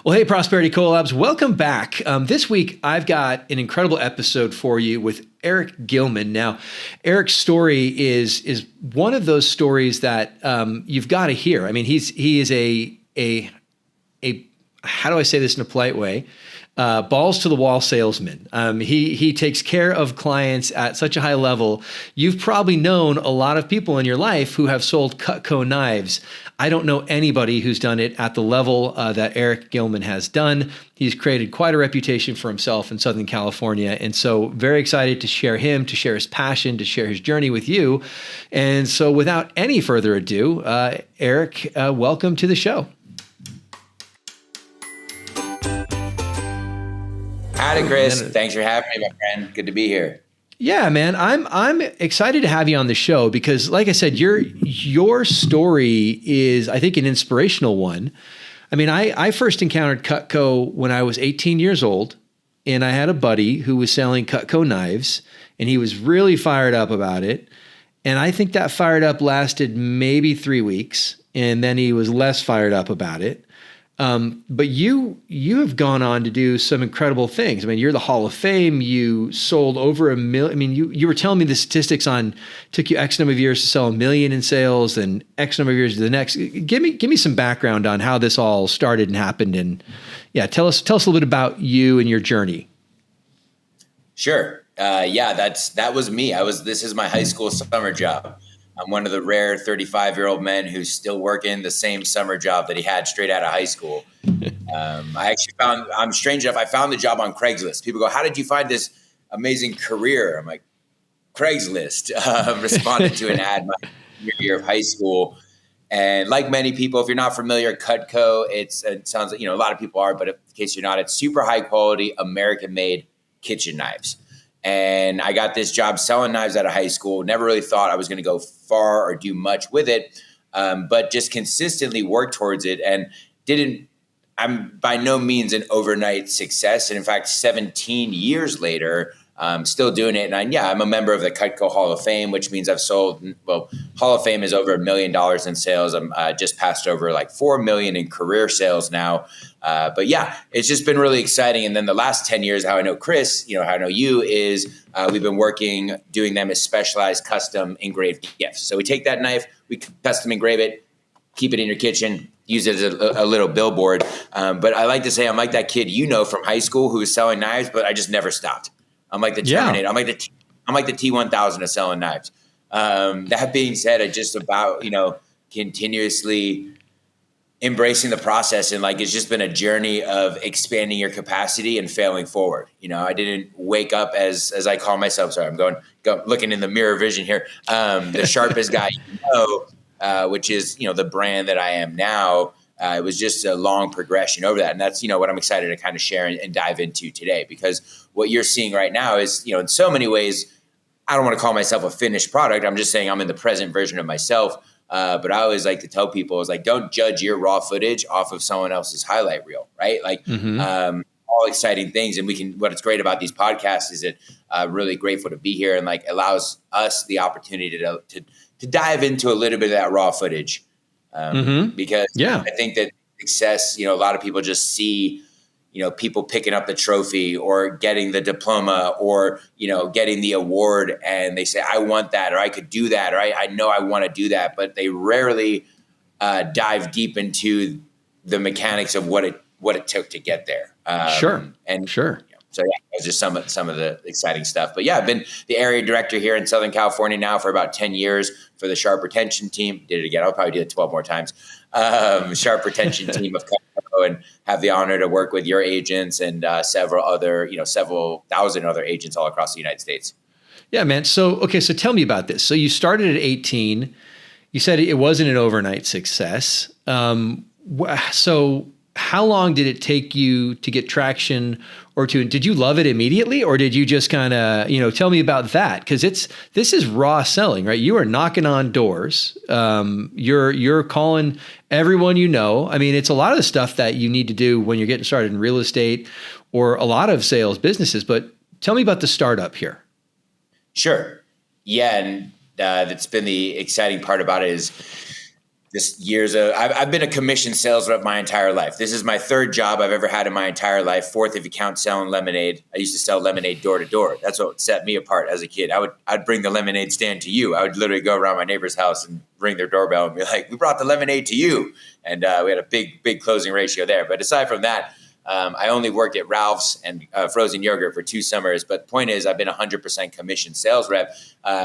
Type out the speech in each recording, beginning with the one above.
Well, hey, Prosperity Collabs, welcome back. This week, I've got an incredible episode for you with Eric Gillman. Now, Eric's story is one of those stories that you've got to hear. I mean, he is a how do I say this in a polite way? Balls to the wall salesman. He takes care of clients at such a high level. You've probably known a lot of people in your life who have sold Cutco knives. I don't know anybody who's done it at the level that Eric Gillman has done. He's created quite a reputation for himself in Southern California. And so very excited to share him, to share his passion, to share his journey with you. And so without any further ado, Eric, welcome to the show. Howdy, Chris. Thanks for having me, my friend. Good to be here. Yeah, man. I'm excited to have you on the show because, like I said, your story is, I think, an inspirational one. I mean, I first encountered Cutco when I was 18 years old, and I had a buddy who was selling Cutco knives, and he was really fired up about it. And I think that fired up lasted maybe 3 weeks, and then he was less fired up about it. But you have gone on to do some incredible things. I mean, you're the Hall of Fame. You sold over 1 million. I mean, you were telling me the statistics on took you X number of years to sell 1 million in sales and X number of years to the next. Give me some background on how this all started and happened. And yeah, tell us a little bit about you and your journey. Sure. That was me. This is my high school summer job. I'm one of the rare 35-year-old men who's still working the same summer job that he had straight out of high school. I'm strange enough, I found the job on Craigslist. People go, how did you find this amazing career? I'm like, Craigslist. Responded to an ad my year of high school. And like many people, if you're not familiar, Cutco, it sounds like, a lot of people are, but in case you're not, it's super high quality, American-made kitchen knives. And I got this job selling knives out of high school. Never really thought I was going to go far or do much with it, but just consistently worked towards it and I'm by no means an overnight success. And in fact, 17 years later, still doing it. And I'm a member of the Cutco Hall of Fame, which means I've sold, Hall of Fame is over $1 million in sales. I'm just passed over like 4 million in career sales now. But yeah, it's just been really exciting. And then the last 10 years, how I know Chris, how I know you is we've been doing them as specialized custom engraved gifts. So we take that knife, we custom engrave it, keep it in your kitchen, use it as a little billboard. But I like to say I'm like that kid from high school who was selling knives, but I just never stopped. I'm like the Terminator. Yeah. I'm like the T-1000 of selling knives. That being said, I just about, continuously embracing the process. And it's just been a journey of expanding your capacity and failing forward. I didn't wake up as I call myself. Sorry, I'm looking in the mirror vision here. The sharpest guy, which is, the brand that I am now. It was just a long progression over that. And that's, what I'm excited to kind of share and dive into today, because what you're seeing right now is, in so many ways, I don't want to call myself a finished product. I'm just saying I'm in the present version of myself. But I always like to tell people don't judge your raw footage off of someone else's highlight reel, right? All exciting things. And what's great about these podcasts is that really grateful to be here and allows us the opportunity to dive into a little bit of that raw footage. Because I think that success, a lot of people just see, people picking up the trophy or getting the diploma or, getting the award, and they say, I want that, or I could do that, or I know I want to do that, but they rarely dive deep into the mechanics of what it took to get there. Sure. So it's just some of the exciting stuff. But yeah, I've been the area director here in Southern California now for about 10 years for the Sharp Retention Team. Did it again. I'll probably do it 12 more times. Sharp Retention Team of Cutco, and have the honor to work with your agents and several thousand other agents all across the United States. Yeah, man. So tell me about this. So you started at 18. You said it wasn't an overnight success. So how long did it take you to get traction, or did you love it immediately, or did you just kind of, tell me about that? Because this is raw selling, right? You are knocking on doors. You're calling everyone you know. I mean, it's a lot of the stuff that you need to do when you're getting started in real estate or a lot of sales businesses. But tell me about the startup here. Sure. Yeah, and that's been the exciting part about it is just years of, I've been a commission sales rep my entire life. This is my third job I've ever had in my entire life. Fourth, if you count selling lemonade. I used to sell lemonade door to door. That's what set me apart as a kid. I'd bring the lemonade stand to you. I would literally go around my neighbor's house and ring their doorbell and be like, we brought the lemonade to you. And we had a big closing ratio there. But aside from that, I only worked at Ralph's and frozen yogurt for 2 summers. But the point is, I've been 100% commission sales rep,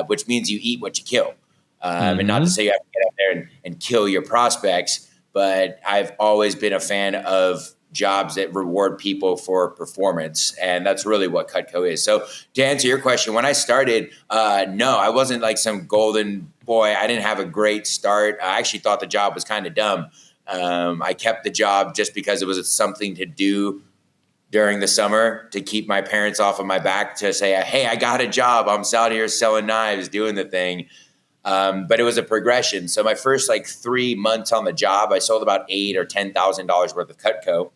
which means you eat what you kill. And not to say you have to get out there and kill your prospects, but I've always been a fan of jobs that reward people for performance. And that's really what Cutco is. So to answer your question, when I started, no, I wasn't like some golden boy. I didn't have a great start. I actually thought the job was kind of dumb. I kept the job just because it was something to do during the summer to keep my parents off of my back, to say, hey, I got a job. I'm out here selling knives, doing the thing. But it was a progression. So my first 3 months on the job, I sold about $8,000 or $10,000 worth of Cutco,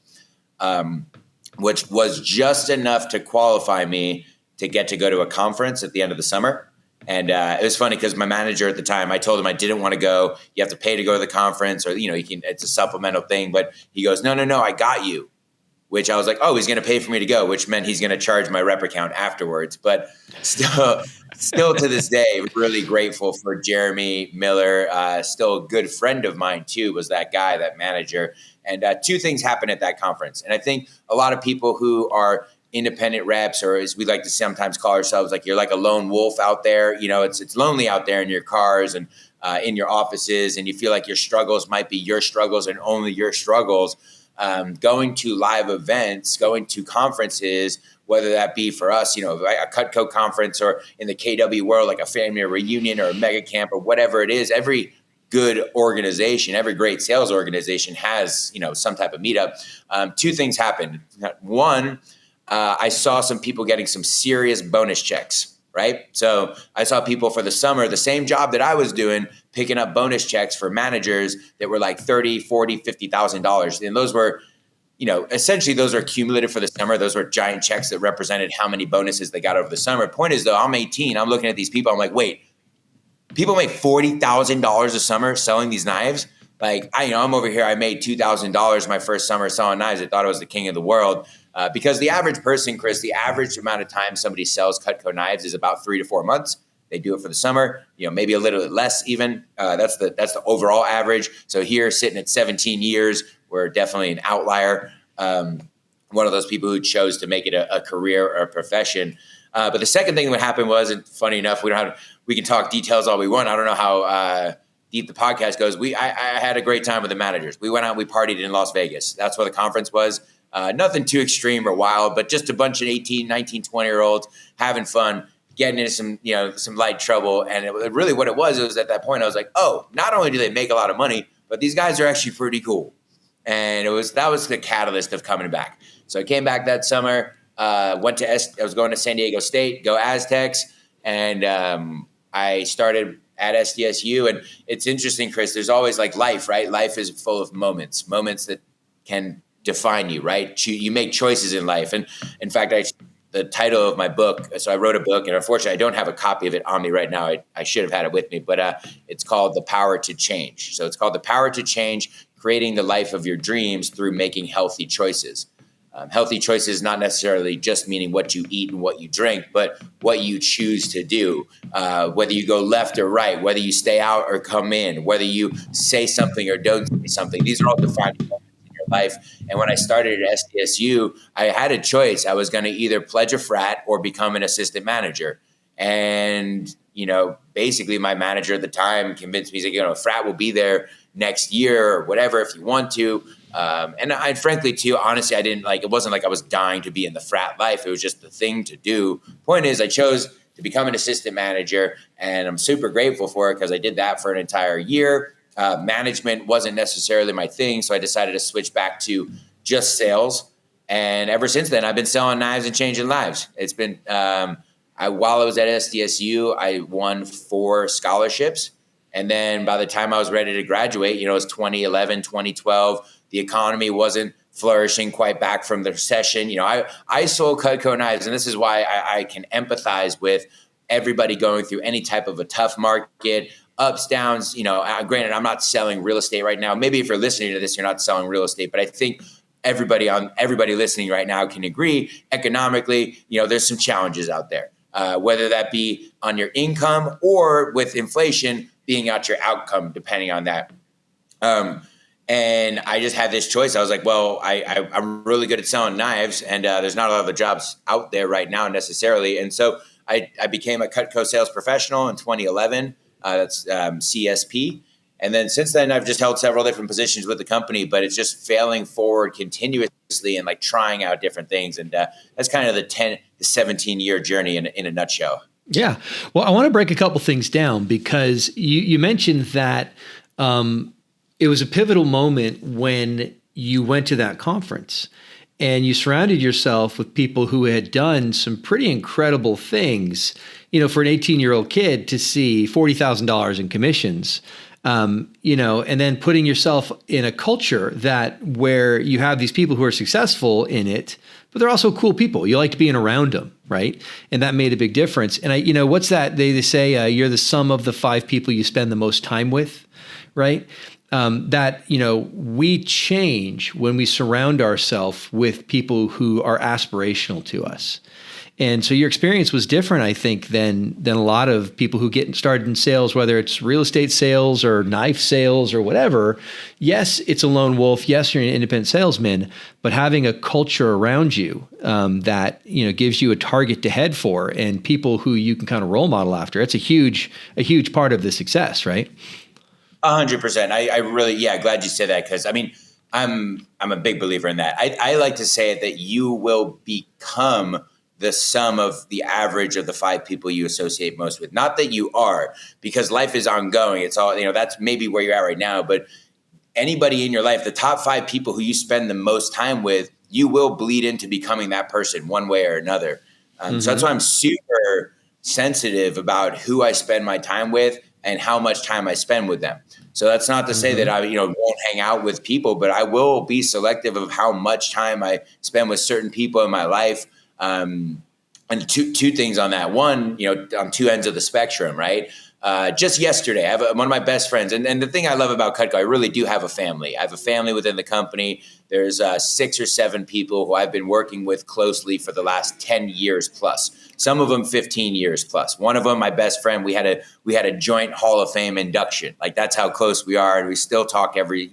which was just enough to qualify me to get to go to a conference at the end of the summer. And it was funny because my manager at the time, I told him I didn't want to go. You have to pay to go to the conference, or you can. It's a supplemental thing. But he goes, no, I got you. Which I was like, oh, he's going to pay for me to go, which meant he's going to charge my rep account afterwards. But still to this day, really grateful for Jeremy Miller. Still a good friend of mine too, was that guy, that manager. And 2 things happened at that conference. And I think a lot of people who are independent reps, or as we like to sometimes call ourselves, like you're like a lone wolf out there. It's lonely out there in your cars and in your offices, and you feel like your struggles might be your struggles and only your struggles. Going to live events, going to conferences, whether that be for us, a Cutco conference, or in the KW world, like a family reunion or a mega camp or whatever it is. Every good organization, every great sales organization has, some type of meetup. 2 things happened. One, I saw some people getting some serious bonus checks. Right. So I saw people for the summer, the same job that I was doing, picking up bonus checks for managers that were like $30,000, $40,000, $50,000. And those were, essentially those are cumulative for the summer. Those were giant checks that represented how many bonuses they got over the summer. Point is, though, I'm 18. I'm looking at these people. I'm like, wait, people make $40,000 a summer selling these knives. Like, I'm over here. I made $2,000 my first summer selling knives. I thought I was the king of the world. Because the average person, Chris, the average amount of time somebody sells Cutco knives is about 3 to 4 months. They do it for the summer, maybe a little bit less even. That's the overall average. So here, sitting at 17 years, we're definitely an outlier. One of those people who chose to make it a career or a profession. But the second thing that happened was, and funny enough, we can talk details all we want. I don't know how deep the podcast goes. I had a great time with the managers. We went out, we partied in Las Vegas. That's where the conference was. Nothing too extreme or wild, but just a bunch of 18, 19, 20-year-olds having fun, getting into some light trouble. And really what it was at that point, I was like, oh, not only do they make a lot of money, but these guys are actually pretty cool. And that was the catalyst of coming back. So I came back that summer, I was going to San Diego State, go Aztecs. And I started at SDSU. And it's interesting, Chris, there's always life, right? Life is full of moments that can define you, right? You make choices in life. And in fact, the title of my book, so I wrote a book, and unfortunately I don't have a copy of it on me right now. I should have had it with me, but it's called The Power to Change. So it's called The Power to Change, Creating the Life of Your Dreams Through Making Healthy Choices. Healthy choices, not necessarily just meaning what you eat and what you drink, but what you choose to do, whether you go left or right, whether you stay out or come in, whether you say something or don't say something. These are all defining moments life. And when I started at SDSU, I had a choice. I was going to either pledge a frat or become an assistant manager. And, basically my manager at the time convinced me, he's like, a frat will be there next year or whatever, if you want to. And I frankly too, honestly, I didn't it wasn't like I was dying to be in the frat life. It was just the thing to do. Point is, I chose to become an assistant manager, and I'm super grateful for it because I did that for an entire year. Management wasn't necessarily my thing, so I decided to switch back to just sales. And ever since then, I've been selling knives and changing lives. It's been while I was at SDSU, I won 4 scholarships. And then by the time I was ready to graduate, it was 2011, 2012. The economy wasn't flourishing quite back from the recession. I sold Cutco knives, and this is why I can empathize with everybody going through any type of a tough market. ups, downs. Granted, I'm not selling real estate right now. Maybe if you're listening to this, you're not selling real estate, but I think everybody listening right now can agree economically, there's some challenges out there, whether that be on your income or with inflation being out your outcome, depending on that. And I just had this choice. I was like, well, I'm really good at selling knives, and there's not a lot of jobs out there right now necessarily. And so I became a Cutco sales professional in 2011. That's CSP. And then since then, I've just held several different positions with the company, but it's just failing forward continuously and like trying out different things. And that's kind of the 17-year journey in a nutshell. Yeah. Well, I want to break a couple things down because you mentioned that it was a pivotal moment when you went to that conference and you surrounded yourself with people who had done some pretty incredible things, for an 18-year-old kid to see $40,000 in commissions, and then putting yourself in a culture where you have these people who are successful in it, but they're also cool people. You like being around them, right? And that made a big difference. And what's that? They say you're the sum of the 5 people you spend the most time with, right? We change when we surround ourselves with people who are aspirational to us. And so your experience was different, I think, than a lot of people who get started in sales, whether it's real estate sales or knife sales or whatever. Yes, it's a lone wolf. Yes, you're an independent salesman, but having a culture around you that gives you a target to head for and people who you can kind of role model after. It's a huge part of the success, right? 100%. I really, glad you said that because I'm a big believer in that. I like to say it that you will become the sum of the average of the 5 people you associate most with. Not that you are, because life is ongoing. It's all, that's maybe where you're at right now, but anybody in your life, the top 5 people who you spend the most time with, you will bleed into becoming that person one way or another. So that's why I'm super sensitive about who I spend my time with and how much time I spend with them. So that's not to say that I, won't hang out with people, but I will be selective of how much time I spend with certain people in my life. And two things on that. One, on 2 ends of the spectrum, right? Just yesterday, I have one of my best friends. And the thing I love about Cutco, I really do have a family. I have a family within the company. There's 6 or 7 people who I've been working with closely for the last 10 years plus. Some of them 15 years plus. One of them, my best friend, we had a joint Hall of Fame induction. Like that's how close we are. And we still talk every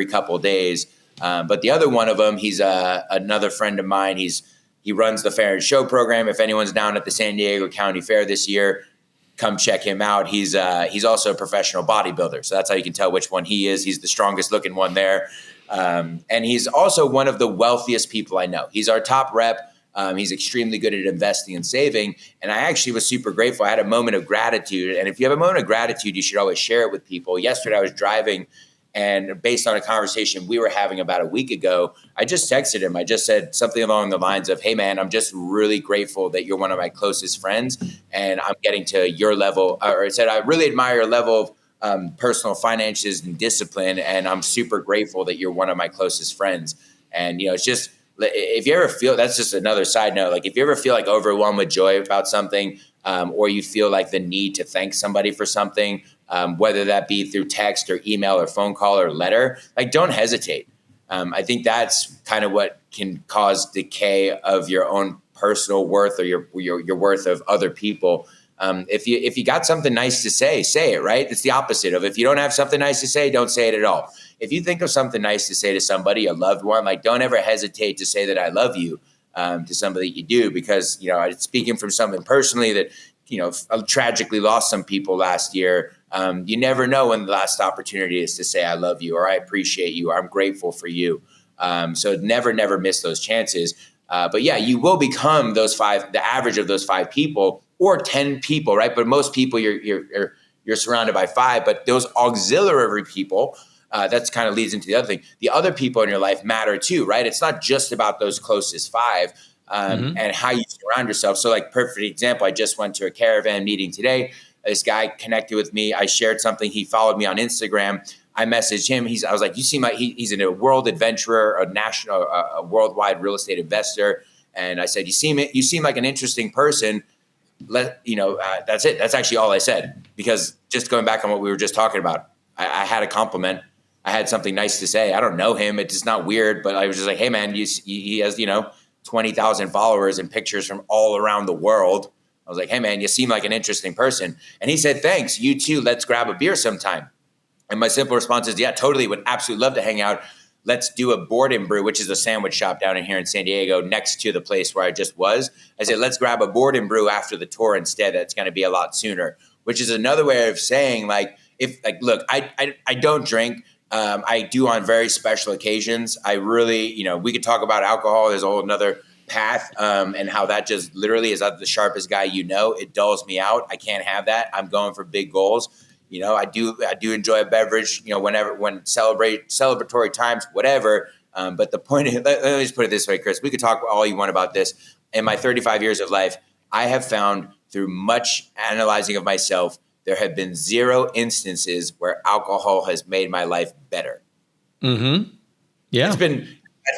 couple of days. But the other one of them, he's another friend of mine. He runs the Fair and Show program. If anyone's down at the San Diego County Fair this year, come check him out. He's also a professional bodybuilder. So that's how you can tell which one he is. He's the strongest looking one there. And he's also one of the wealthiest people I know. He's our top rep. He's extremely good at investing and saving. And I actually was super grateful. I had a moment of gratitude. And if you have a moment of gratitude, you should always share it with people. Yesterday I was driving, and based on a conversation we were having about a week ago, I just texted him. I just said something along the lines of, hey, man, I'm just really grateful that you're one of my closest friends and I'm getting to your level. Or I said, I really admire your level of personal finances and discipline. And I'm super grateful that you're one of my closest friends. And, it's just, if you ever feel, that's just another side note, like if you ever feel like overwhelmed with joy about something, or you feel like the need to thank somebody for something, whether that be through text or email or phone call or letter, like don't hesitate. I think that's kind of what can cause decay of your own personal worth or your worth of other people. If you got something nice to say it, right? It's the opposite of if you don't have something nice to say, don't say it at all. If you think of something nice to say to somebody, a loved one, like don't ever hesitate to say that I love you to somebody you do, because, speaking from someone personally that, tragically lost some people last year. You never know when the last opportunity is to say, I love you, or I appreciate you, or I'm grateful for you. So never miss those chances. But yeah, you will become those 5, the average of those 5 people or 10 people, right? But most people you're surrounded by 5, but those auxiliary people, that's kind of leads into the other thing. The other people in your life matter too, right? It's not just about those closest 5. And how you surround yourself. So like perfect example, I just went to a caravan meeting today. This guy connected with me. I shared something. He followed me on Instagram. I messaged him. I was like, you seem like he's a world adventurer, a worldwide real estate investor. And I said, you seem like an interesting person. That's it. That's actually all I said, because just going back on what we were just talking about, I had a compliment. I had something nice to say. I don't know him. It's not weird, but I was just like, hey man, he has, 20,000 followers and pictures from all around the world. I was like, hey man, you seem like an interesting person. And he said, thanks, you too. Let's grab a beer sometime. And my simple response is, yeah, totally. Would absolutely love to hang out. Let's do a board and brew, which is a sandwich shop down in here in San Diego next to the place where I just was. I said, let's grab a board and brew after the tour instead. That's going to be a lot sooner, which is another way of saying look, I don't drink. I do on very special occasions. I really, we could talk about alcohol. There's a whole another path and how that just literally is the sharpest guy, it dulls me out. I can't have that. I'm going for big goals. I do enjoy a beverage, when celebratory times, whatever. But the point is, let me just put it this way, Chris, we could talk all you want about this. In my 35 years of life, I have found through much analyzing of myself, there have been 0 instances where alcohol has made my life better. Mm-hmm. Yeah.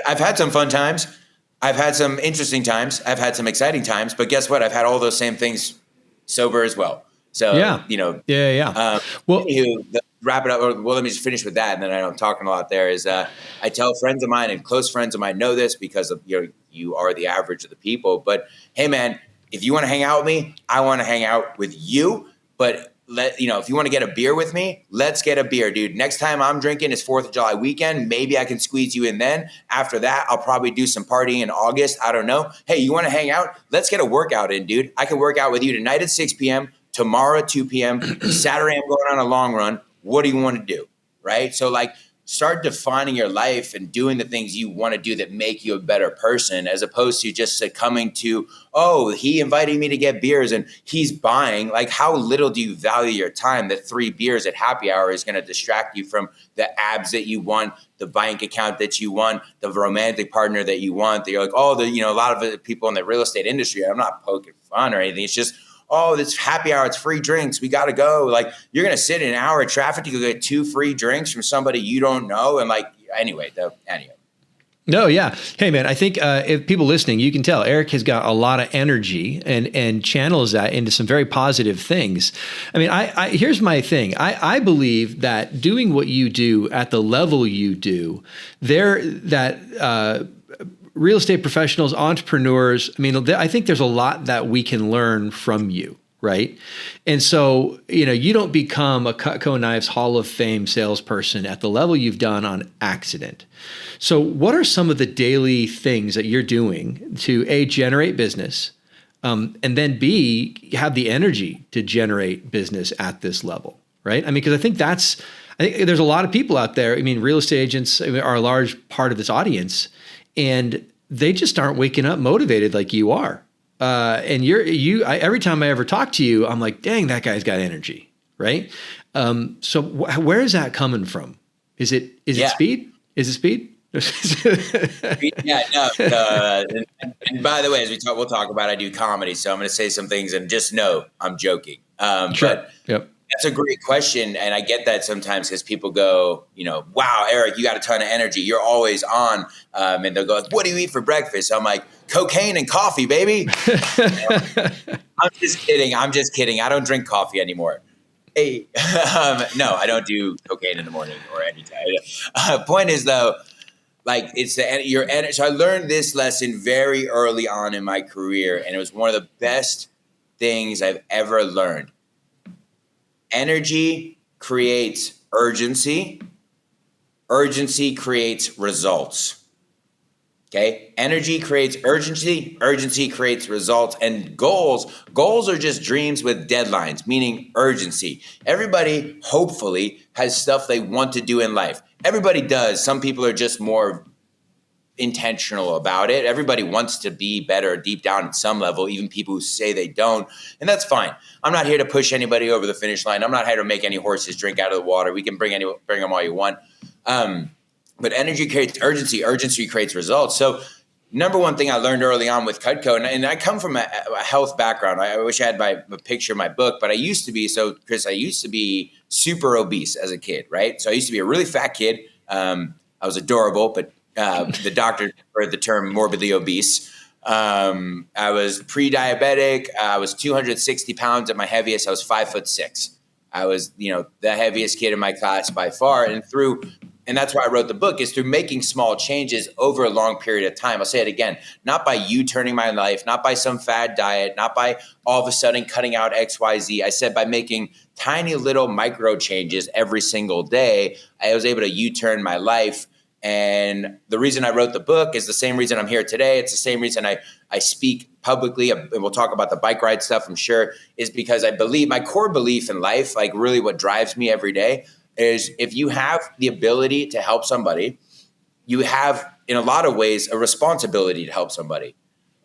I've had some fun times. I've had some interesting times. I've had some exciting times, but guess what? I've had all those same things sober as well. So, Yeah. Well, wrap it up. Well, let me just finish with that. And then I know I'm talking a lot there is, I tell friends of mine and close friends of mine know this because of, you are the average of the people, but hey man, if you want to hang out with me, I want to hang out with you, but if you want to get a beer with me, let's get a beer, dude. Next time I'm drinking is 4th of July weekend. Maybe I can squeeze you in then. After that, I'll probably do some partying in August. I don't know. Hey, you want to hang out? Let's get a workout in, dude. I can work out with you tonight at 6 p.m., tomorrow at 2 p.m., Saturday I'm going on a long run. What do you want to do? Right? So start defining your life and doing the things you want to do that make you a better person, as opposed to just succumbing to, oh, he invited me to get beers and he's buying. How little do you value your time that 3 beers at happy hour is going to distract you from the abs that you want, the bank account that you want, the romantic partner that you want, that you're like, oh, a lot of the people in the real estate industry, I'm not poking fun or anything. It's just, oh, it's happy hour, it's free drinks, we got to go. You're going to sit in an hour of traffic to go get 2 free drinks from somebody you don't know. And anyway. No, yeah. Hey, man, I think if people listening, you can tell Eric has got a lot of energy and channels that into some very positive things. I mean, I here's my thing. I believe that doing what you do at the level you do, real estate professionals, entrepreneurs, I think there's a lot that we can learn from you, right? And so, you don't become a Cutco Knives Hall of Fame salesperson at the level you've done on accident. So what are some of the daily things that you're doing to A, generate business, and then B, have the energy to generate business at this level, right? Because I think there's a lot of people out there. Real estate agents are a large part of this audience, and they just aren't waking up motivated like you are. And every time I ever talk to you, I'm like, dang, that guy's got energy, right? So where is that coming from? Is it speed? Is it speed? Yeah, no. And by the way, as we'll talk about, I do comedy, so I'm going to say some things and just know I'm joking. Sure. But yep. That's a great question. And I get that sometimes because people go, wow, Eric, you got a ton of energy. You're always on. And they'll go, what do you eat for breakfast? I'm like, cocaine and coffee, baby. I'm just kidding. I don't drink coffee anymore. Hey, no, I don't do cocaine in the morning or anytime. Point is though, it's your energy. So I learned this lesson very early on in my career. And it was one of the best things I've ever learned. Energy creates urgency. Urgency creates results. Okay? Energy creates urgency. Urgency creates results. And goals are just dreams with deadlines, meaning urgency. Everybody, hopefully, has stuff they want to do in life. Everybody does. Some people are just more intentional about it. Everybody wants to be better deep down at some level, even people who say they don't. And that's fine. I'm not here to push anybody over the finish line. I'm not here to make any horses drink out of the water. We can bring them all you want. But energy creates urgency. Urgency creates results. So number one thing I learned early on with Cutco, and I come from a health background. I wish I had a picture of my book, but I used to be, so Chris, I used to be super obese as a kid, right? So I used to be a really fat kid. I was adorable, but the doctor preferred the term morbidly obese. I was pre-diabetic. I was 260 pounds at my heaviest. I was 5'6". I was, the heaviest kid in my class by far. And that's why I wrote the book, is through making small changes over a long period of time. I'll say it again, not by you turning my life, not by some fad diet, not by all of a sudden cutting out XYZ. I said by making tiny little micro changes every single day, I was able to U-turn my life. And the reason I wrote the book is the same reason I'm here today. It's the same reason I speak publicly, and we'll talk about the bike ride stuff, I'm sure, is because I believe, my core belief in life, like really what drives me every day, is if you have the ability to help somebody, you have, in a lot of ways, a responsibility to help somebody,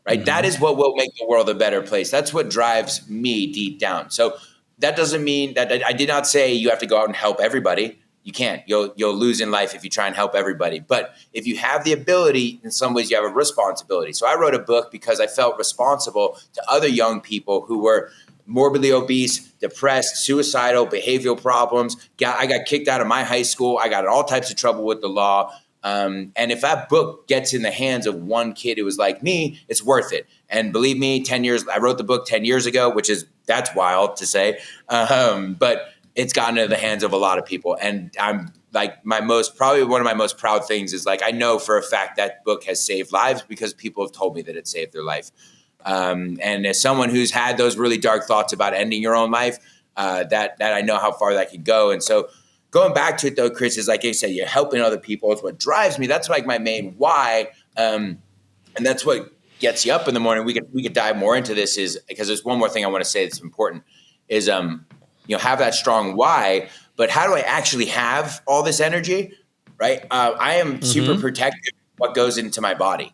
right? Mm-hmm. That is what will make the world a better place. That's what drives me deep down. So that doesn't mean that I did not say you have to go out and help everybody. You can't. You'll lose in life if you try and help everybody. But if you have the ability, in some ways you have a responsibility. So I wrote a book because I felt responsible to other young people who were morbidly obese, depressed, suicidal, behavioral problems. I got kicked out of my high school. I got in all types of trouble with the law. And if that book gets in the hands of one kid who was like me, it's worth it. And believe me, I wrote the book 10 years ago, that's wild to say. But it's gotten into the hands of a lot of people. And I'm like, probably one of my most proud things is, like, I know for a fact that book has saved lives because people have told me that it saved their life. And as someone who's had those really dark thoughts about ending your own life, that I know how far that could go. And so going back to it though, Chris, is like I said, you're helping other people. It's what drives me. That's like my main why. And that's what gets you up in the morning. We could dive more into this, is because there's one more thing I want to say that's important is, have that strong why, but how do I actually have all this energy, right? I am super protective of what goes into my body.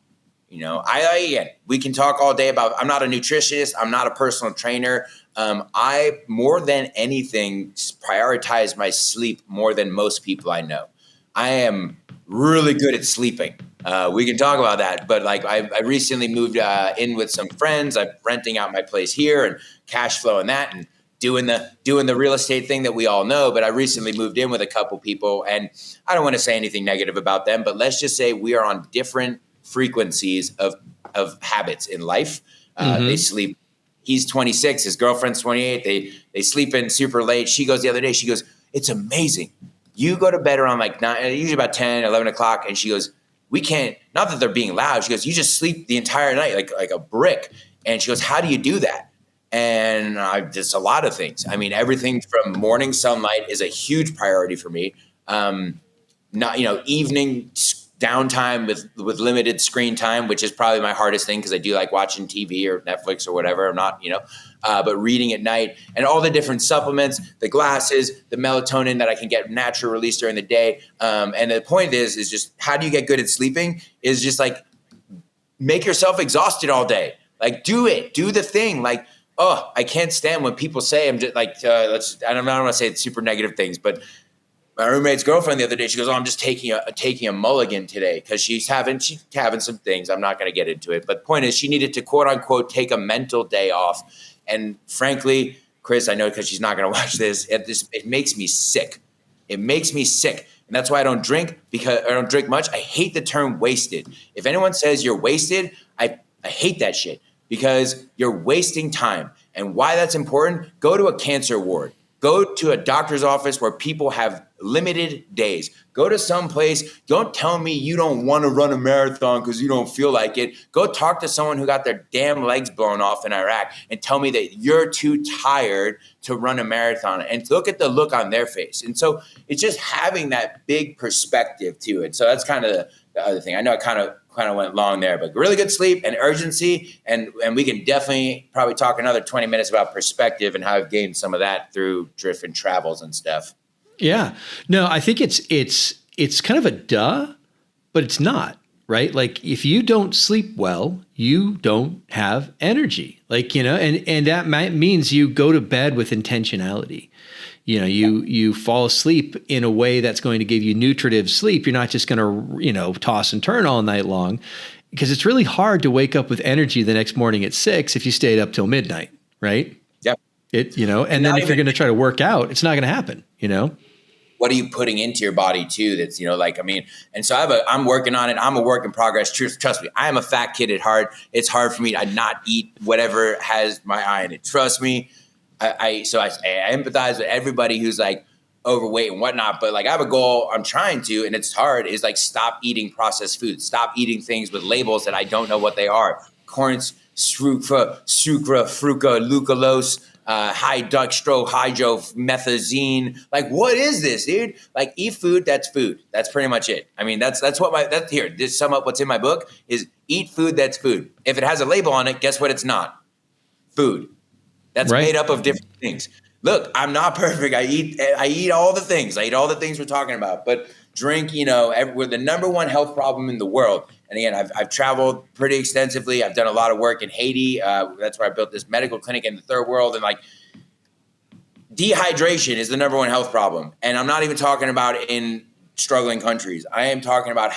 Again, we can talk all day about, I'm not a nutritionist. I'm not a personal trainer. I, more than anything, prioritize my sleep more than most people I know. I am really good at sleeping. We can talk about that, but like I recently moved in with some friends. I'm renting out my place here and cash flowing that and doing the real estate thing that we all know. But I recently moved in with a couple people, and I don't want to say anything negative about them, but let's just say we are on different frequencies of habits in life. They sleep. He's 26, his girlfriend's 28. They sleep in super late. She goes the other day, she goes, it's amazing. You go to bed around like 9, usually about 10, 11 o'clock. And she goes, we can't, not that they're being loud. She goes, you just sleep the entire night like a brick. And she goes, how do you do that? And just a lot of things. I mean, everything from morning sunlight is a huge priority for me. Evening downtime with limited screen time, which is probably my hardest thing because I do like watching TV or Netflix or whatever. I'm not, but reading at night and all the different supplements, the glasses, the melatonin that I can get natural release during the day. And the point is just how do you get good at sleeping is just like make yourself exhausted all day. Like do the thing. Like, oh, I can't stand when people say I'm just like, I don't want to say super negative things, but my roommate's girlfriend the other day, she goes, oh, I'm just taking a mulligan today because she's having some things. I'm not going to get into it. But the point is she needed to, quote unquote, take a mental day off. And frankly, Chris, I know because she's not going to watch this, it makes me sick. It makes me sick. And that's why I don't drink, because I don't drink much. I hate the term wasted. If anyone says you're wasted, I hate that shit because you're wasting time. And why that's important, go to a cancer ward. Go to a doctor's office where people have limited days. Go to some place. Don't tell me you don't want to run a marathon because you don't feel like it. Go talk to someone who got their damn legs blown off in Iraq and tell me that you're too tired to run a marathon, and look at the look on their face. And so it's just having that big perspective to it. So that's kind of the other thing. I know I kind of went long there, but really good sleep and urgency. And we can definitely probably talk another 20 minutes about perspective and how I've gained some of that through different travels and stuff. Yeah, no, I think it's kind of a duh, but it's not, right? Like if you don't sleep well, you don't have energy, and that means you go to bed with intentionality. You fall asleep in a way that's going to give you nutritive sleep. You're not just going to, toss and turn all night long, because it's really hard to wake up with energy the next morning at 6 if you stayed up till midnight, right? Yep. And then if you're going to try to work out, it's not going to happen, what are you putting into your body too? That's, like, I mean, and so I'm working on it. I'm a work in progress. Trust me, I am a fat kid at heart. It's hard for me to not eat whatever has my eye in it. Trust me. I empathize with everybody who's like overweight and whatnot, but like I have a goal I'm trying to, and it's hard, is like stop eating processed food, stop eating things with labels that I don't know what they are. Corns, sucra, frucra, glucose, high dextrohydromethazine. Like, what is this, dude? Like, eat food. That's food. That's pretty much it. I mean, that's here. Just sum up what's in my book is eat food. That's food. If it has a label on it, guess what? It's not food. That's right. Made up of different things. Look, I'm not perfect. I eat all the things. I eat all the things we're talking about. But drink, we're the number one health problem in the world. And again, I've traveled pretty extensively. I've done a lot of work in Haiti. That's where I built this medical clinic in the third world. And like, dehydration is the number one health problem. And I'm not even talking about in struggling countries. I am talking about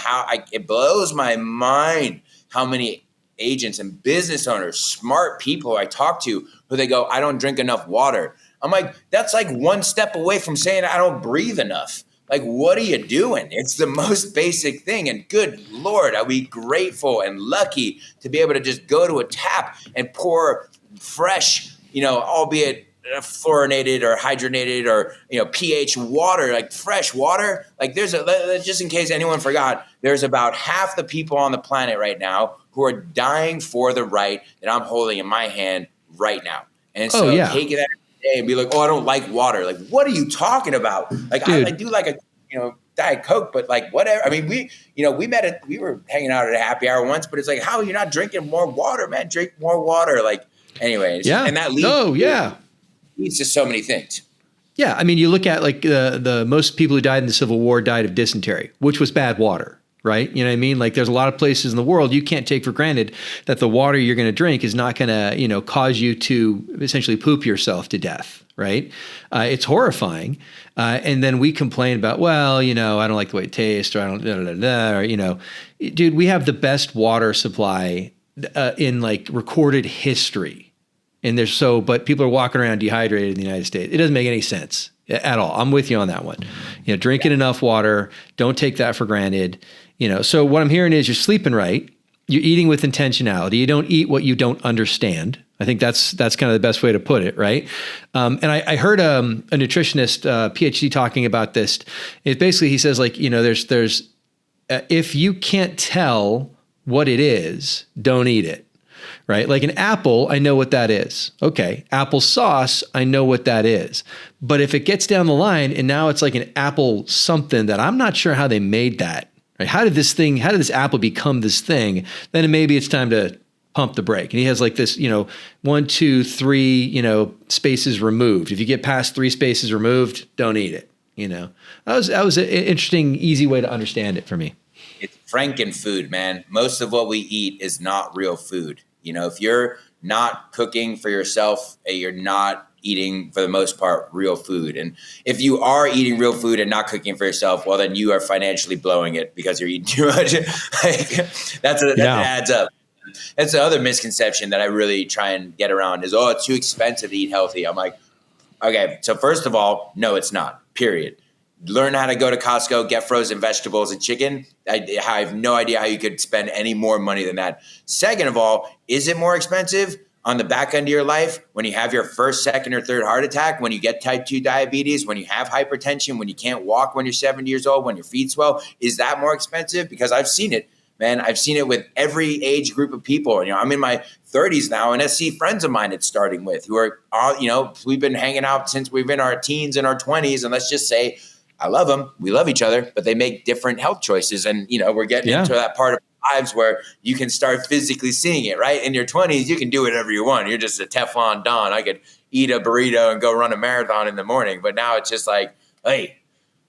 it blows my mind how many agents and business owners, smart people I talk to, who they go, I don't drink enough water. I'm like, that's like one step away from saying I don't breathe enough. Like, what are you doing? It's the most basic thing. And good Lord, are we grateful and lucky to be able to just go to a tap and pour fresh, albeit fluorinated or hydrogenated or, pH water, like fresh water. Like just in case anyone forgot, there's about half the people on the planet right now who are dying for the right that I'm holding in my hand right now. And so taking that and be like, oh, I don't like water. Like, what are you talking about? Like, I do like a, Diet Coke, but like, whatever. I mean, we were hanging out at a happy hour once, but it's like, how are you not drinking more water, man? Drink more water. Like, anyways. Yeah. And that leads to so many things. Yeah. I mean, you look at like the most people who died in the Civil War died of dysentery, which was bad water. Right? You know what I mean? Like there's a lot of places in the world you can't take for granted that the water you're going to drink is not going to, cause you to essentially poop yourself to death. Right? It's horrifying. And then we complain about, well, I don't like the way it tastes, or I don't, or, dude, we have the best water supply in like recorded history. And but people are walking around dehydrated in the United States. It doesn't make any sense at all. I'm with you on that one. Drinking enough water, don't take that for granted. So what I'm hearing is you're sleeping right. You're eating with intentionality. You don't eat what you don't understand. I think that's kind of the best way to put it, right? And I heard a nutritionist, PhD, talking about this. It basically, he says like, there's if you can't tell what it is, don't eat it, right? Like an apple, I know what that is. Okay, applesauce, I know what that is. But if it gets down the line and now it's like an apple something that I'm not sure how they made that. Right? How did this apple become this thing? Then maybe it's time to pump the brake. And he has like this, 1, 2, 3, spaces removed. If you get past 3 spaces removed, don't eat it. That was an interesting, easy way to understand it for me. It's frankenfood, man. Most of what we eat is not real food. If you're not cooking for yourself, you're not eating, for the most part, real food. And if you are eating real food and not cooking for yourself, well, then you are financially blowing it because you're eating too much. That adds up. That's the other misconception that I really try and get around is, oh, it's too expensive to eat healthy. I'm like, okay, so first of all, no, it's not, period. Learn how to go to Costco, get frozen vegetables and chicken. I have no idea how you could spend any more money than that. Second of all, is it more expensive on the back end of your life when you have your first, second, or third heart attack, when you get type 2 diabetes, when you have hypertension, when you can't walk when you're 70 years old, when your feet swell? Is that more expensive? Because I've seen it, man. I've seen it with every age group of people. I'm in my 30s now, and I see friends of mine it's starting with who are, we've been hanging out since we've been in our teens and our 20s. And let's just say, I love them. We love each other, but they make different health choices. And, we're getting into that part of our lives where you can start physically seeing it, right? In your 20s, you can do whatever you want. You're just a Teflon Don. I could eat a burrito and go run a marathon in the morning. But now it's just like, hey,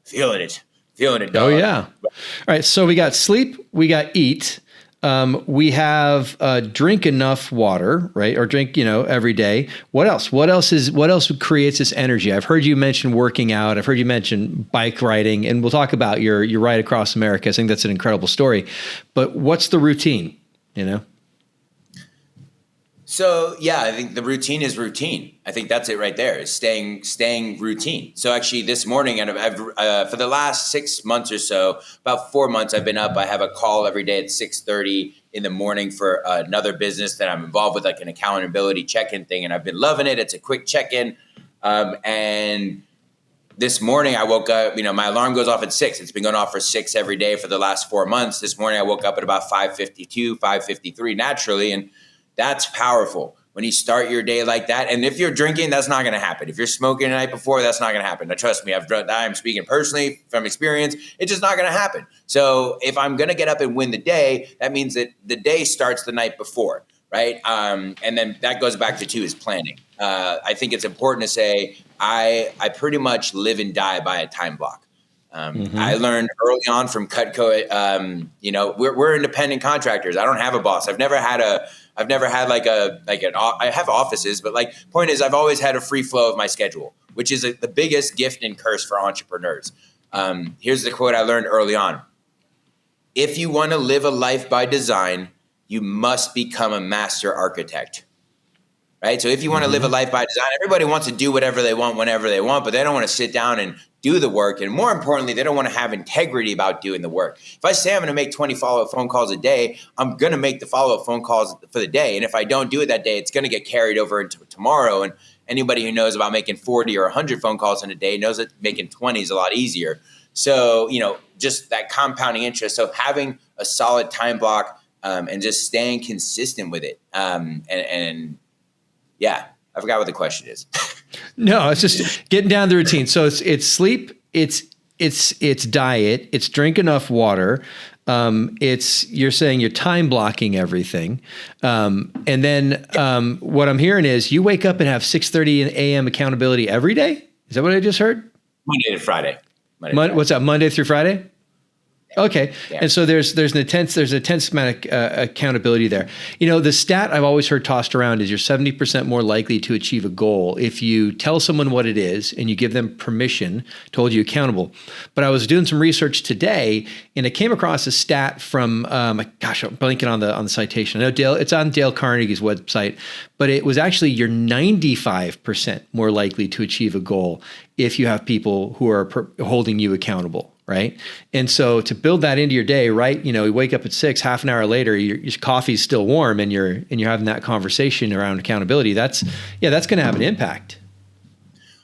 feeling it, dog. Oh, yeah. All right. So we got sleep, we got eat. We have drink enough water, right? Or drink, every day. What else? What else creates this energy? I've heard you mention working out. I've heard you mention bike riding, and we'll talk about your ride across America. I think that's an incredible story. But what's the routine? So yeah, I think the routine is routine. I think that's it right there. Is staying routine. So actually, this morning, and I've for the last 6 months or so, about 4 months, I've been up. I have a call every day at 6:30 in the morning for another business that I'm involved with, like an accountability check-in thing, and I've been loving it. It's a quick check-in, and this morning I woke up. My alarm goes off at 6. It's been going off for 6 every day for the last 4 months. This morning I woke up at about 5:52, 5:53 naturally, and that's powerful when you start your day like that. And if you're drinking, that's not going to happen. If you're smoking the night before, that's not going to happen. Now, trust me, I'm speaking personally from experience. It's just not going to happen. So if I'm going to get up and win the day, that means that the day starts the night before, right? And then that goes back to 2 is planning. I think it's important to say I pretty much live and die by a time block. I learned early on from Cutco. We're independent contractors. I don't have a boss. I've never had I have offices, but point is I've always had a free flow of my schedule, which is the biggest gift and curse for entrepreneurs. Here's the quote I learned early on. If you want to live a life by design, you must become a master architect. Right? So if you want to live a life by design, everybody wants to do whatever they want, whenever they want, but they don't want to sit down and do the work. And more importantly, they don't want to have integrity about doing the work. If I say I'm going to make 20 follow-up phone calls a day, I'm going to make the follow-up phone calls for the day. And if I don't do it that day, it's going to get carried over into tomorrow. And anybody who knows about making 40 or 100 phone calls in a day knows that making 20 is a lot easier. So, just that compounding interest. So having a solid time block and just staying consistent with it. Yeah, I forgot what the question is. No, it's just getting down the routine. So it's sleep, it's diet, it's drink enough water. You're saying you're time blocking everything. And then what I'm hearing is you wake up and have 6:30 a.m. accountability every day. Is that what I just heard? Monday to Friday. What's that? Monday through Friday? Okay. Yeah. And so there's an intense amount of accountability there. The stat I've always heard tossed around is you're 70% more likely to achieve a goal if you tell someone what it is and you give them permission to hold you accountable. But I was doing some research today and I came across a stat from, I'm blanking on the citation. I know it's on Dale Carnegie's website, but it was actually you're 95% more likely to achieve a goal if you have people who are holding you accountable. Right. And so to build that into your day, right. You wake up at 6, half an hour later, your coffee's still warm and you're having that conversation around accountability. That's going to have an impact.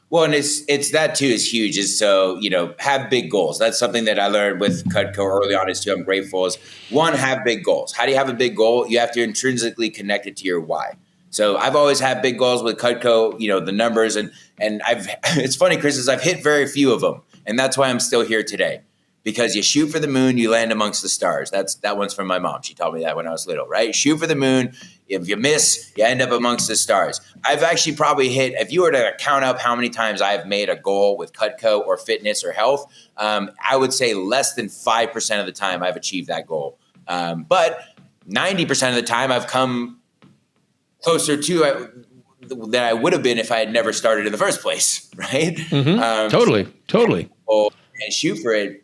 Well, and it's that too is huge is so, have big goals. That's something that I learned with Cutco early on is too. I'm grateful is 1, have big goals. How do you have a big goal? You have to intrinsically connect it to your why. So I've always had big goals with Cutco, the numbers and it's funny, Chris, is I've hit very few of them. And that's why I'm still here today, because you shoot for the moon, you land amongst the stars. That one's from my mom. She taught me that when I was little, right? Shoot for the moon. If you miss, you end up amongst the stars. I've actually probably hit, if you were to count up how many times I've made a goal with Cutco or fitness or health, I would say less than 5% of the time I've achieved that goal. But 90% of the time I've come closer to than I would have been if I had never started in the first place, right? Totally. And shoot for it.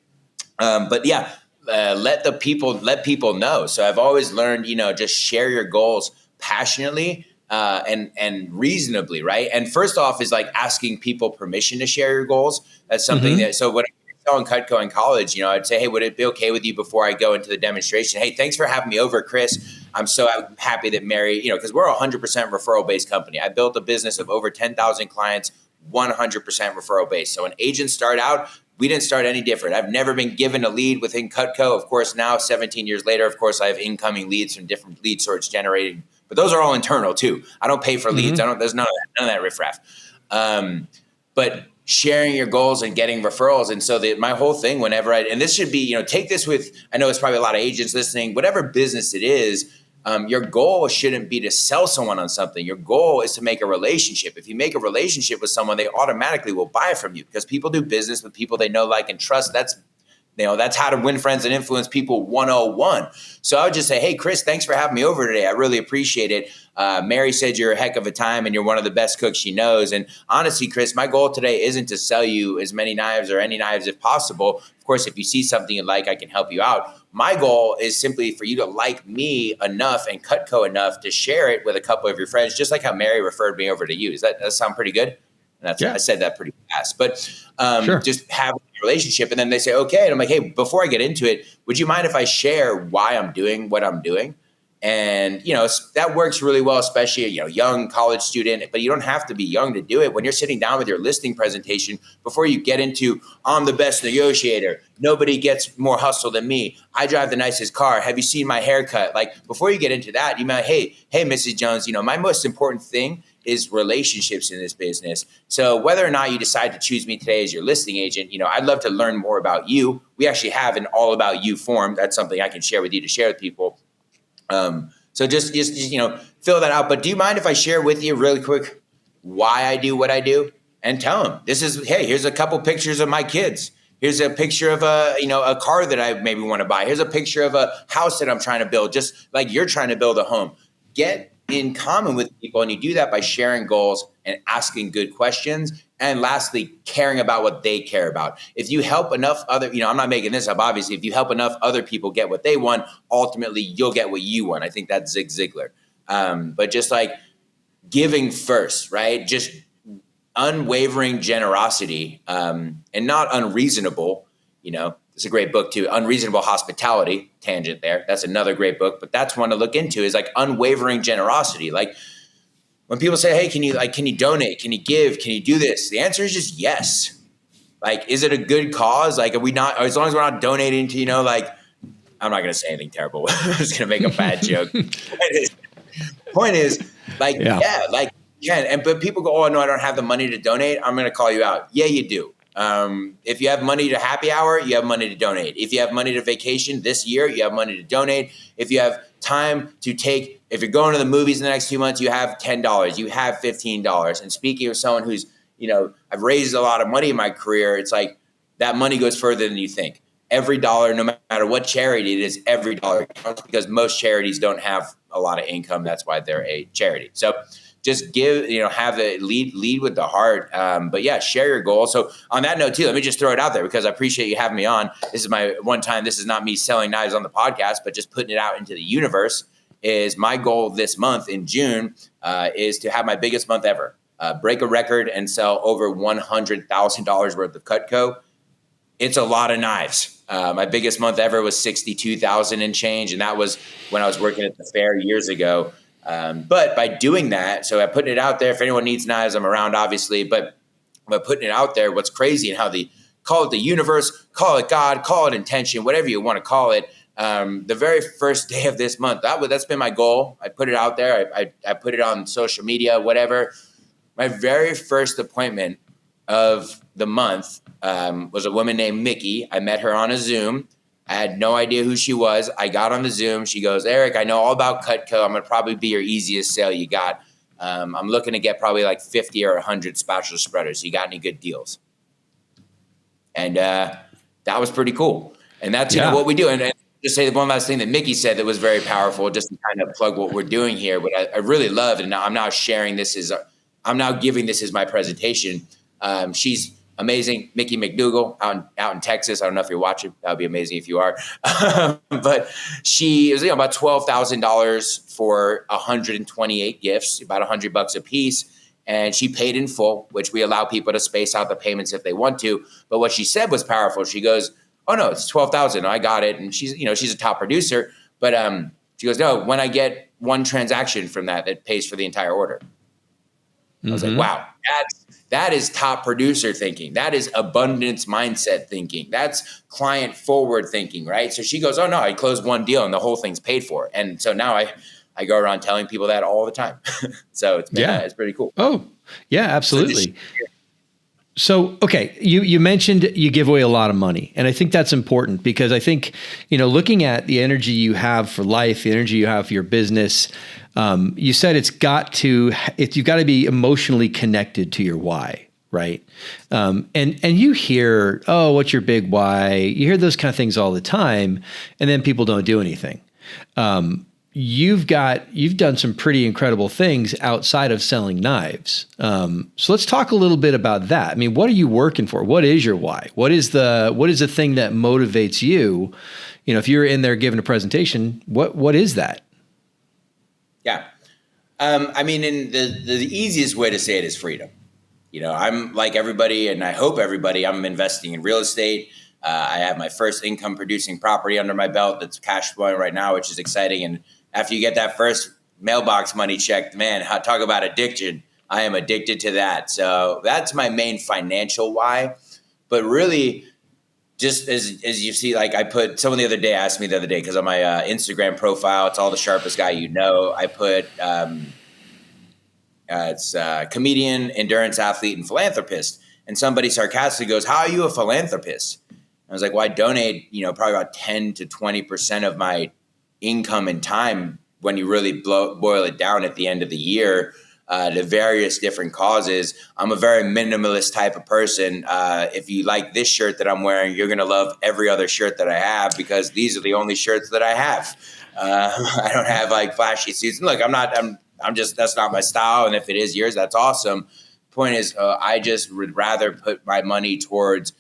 But yeah, let people know. So I've always learned, just share your goals passionately and reasonably, right? And first off is asking people permission to share your goals. That's something that, so when I was selling Cutco in college, I'd say, hey, would it be okay with you before I go into the demonstration? Hey, thanks for having me over, Chris. I'm so happy that Mary, because we're a 100% referral-based company. I built a business of over 10,000 clients, 100% referral-based. So when agents start out, we didn't start any different. I've never been given a lead within Cutco. Of course, now 17 years later, of course, I have incoming leads from different lead sources generated, but those are all internal too. I don't pay for leads. There's none of that riffraff. But sharing your goals and getting referrals. And so my whole thing whenever and this should be, take this with, I know it's probably a lot of agents listening, whatever business it is, your goal shouldn't be to sell someone on something. Your goal is to make a relationship. If you make a relationship with someone, they automatically will buy from you because people do business with people they know, like, and trust. That's That's how to win friends and influence people 101. So I would just say, hey, Chris, thanks for having me over today. I really appreciate it. Mary said you're a heck of a time and you're one of the best cooks she knows. And honestly, Chris, my goal today isn't to sell you as many knives or any knives if possible. Of course, if you see something you like, I can help you out. My goal is simply for you to like me enough and Cutco enough to share it with a couple of your friends, just like how Mary referred me over to you. Does that sound pretty good? I said that pretty fast, but Sure. just have a relationship. And then they say, okay. And I'm like, hey, before I get into it, would you mind if I share why I'm doing what I'm doing? And, that works really well, especially, young college student, but you don't have to be young to do it. When you're sitting down with your listing presentation, before you get into, I'm the best negotiator, nobody gets more hustle than me, I drive the nicest car, have you seen my haircut? Like, before you get into that, you might, hey, Mrs. Jones, my most important thing is relationships in this business. So whether or not you decide to choose me today as your listing agent, I'd love to learn more about you. We actually have an all about you form. That's something I can share with you to share with people. So just fill that out. But do you mind if I share with you really quick why I do what I do, and tell them here's a couple pictures of my kids. Here's a picture of a car that I maybe want to buy. Here's a picture of a house that I'm trying to build, just like you're trying to build a home. Get in common with people, and you do that by sharing goals and asking good questions. And lastly, caring about what they care about. If you help enough other, I'm not making this up, obviously, if you help enough other people get what they want, ultimately you'll get what you want. I think that's Zig Ziglar. But just like giving first, right? Just unwavering generosity, and not unreasonable, it's a great book too. Unreasonable Hospitality, tangent there. That's another great book, but that's one to look into, is like unwavering generosity. Like when people say, hey, can you donate? Can you give? Can you do this? The answer is just yes. Like, is it a good cause? Like, are we not, as long as we're not donating to, I'm not going to say anything terrible. I'm just going to make a bad joke. Point is like, but people go, oh no, I don't have the money to donate. I'm going to call you out. Yeah, you do. If you have money to happy hour, you have money to donate. If you have money to vacation this year, you have money to donate. If you have time to if you're going to the movies in the next few months, you have $10, you have $15. And speaking of someone who's, I've raised a lot of money in my career, it's like that money goes further than you think. Every dollar, no matter what charity it is, every dollar counts, because most charities don't have a lot of income. That's why they're a charity. So just give, have the lead with the heart. But yeah, share your goals. So on that note too, let me just throw it out there, because I appreciate you having me on. This is my one time. This is not me selling knives on the podcast, but just putting it out into the universe. Is my goal this month in June is to have my biggest month ever, break a record and sell over $100,000 worth of Cutco. It's a lot of knives. My biggest month ever was 62,000 and change. And that was when I was working at the fair years ago. But by doing that, so I'm putting it out there. If anyone needs knives, I'm around, obviously. But by putting it out there, what's crazy and how they call it the universe, call it God, call it intention, whatever you want to call it. The very first day of this month, that's been my goal. I put it out there. I put it on social media, whatever. My very first appointment of the month was a woman named Mickey. I met her on a Zoom. I had no idea who she was. I got on the Zoom. She goes, Eric, I know all about Cutco. I'm going to probably be your easiest sale you got. I'm looking to get probably like 50 or 100 spatula spreaders. You got any good deals? And that was pretty cool. And that's what we do. And just say one last thing that Mickey said that was very powerful, just to kind of plug what we're doing here. But I really love, and I'm now sharing this I'm now giving this as my presentation. She's amazing, Mickey McDougal out in Texas. I don't know if you're watching. That would be amazing if you are. But she was about $12,000 for 128 gifts, about $100 a piece. And she paid in full, which we allow people to space out the payments if they want to. But what she said was powerful. She goes, oh no, it's 12,000. I got it. And she's a top producer. But she goes, no, when I get one transaction from that pays for the entire order. I was like, wow, that is top producer thinking. That is abundance mindset thinking. That's client forward thinking, right? So she goes, oh no, I closed one deal and the whole thing's paid for. And so now I go around telling people that all the time. So it's pretty cool. Oh, yeah, absolutely. So, okay, you mentioned you give away a lot of money, and I think that's important, because I think, looking at the energy you have for life, the energy you have for your business, you said you've got to be emotionally connected to your why. right? And you hear, oh, what's your big why? You hear those kind of things all the time, and then people don't do anything. You've done some pretty incredible things outside of selling knives. So let's talk a little bit about that. I mean, what are you working for? What is your why? What is the thing that motivates you? You know, if you're in there giving a presentation, what is that? Yeah. I mean, in the easiest way to say it is freedom. You know, I'm like everybody, and I hope everybody, I'm investing in real estate. I have my first income producing property under my belt that's cash flowing right now, which is exciting. And after you get that first mailbox money check, man, talk about addiction. I am addicted to that. So that's my main financial why. But really, just as you see, like I put someone the other day asked me the other day, because on my Instagram profile, it's all the sharpest guy you know. I put it's comedian, endurance athlete, and philanthropist. And somebody sarcastically goes, "How are you a philanthropist?" I was like, "Well, I donate, probably about 10 to 20% of my income and time when you really boil it down at the end of the year to various different causes." I'm a very minimalist type of person. If you like this shirt that I'm wearing, you're going to love every other shirt that I have, because these are the only shirts that I have. I don't have like flashy suits. And look, I'm just, that's not my style. And if it is yours, that's awesome. Point is, I just would rather put my money towards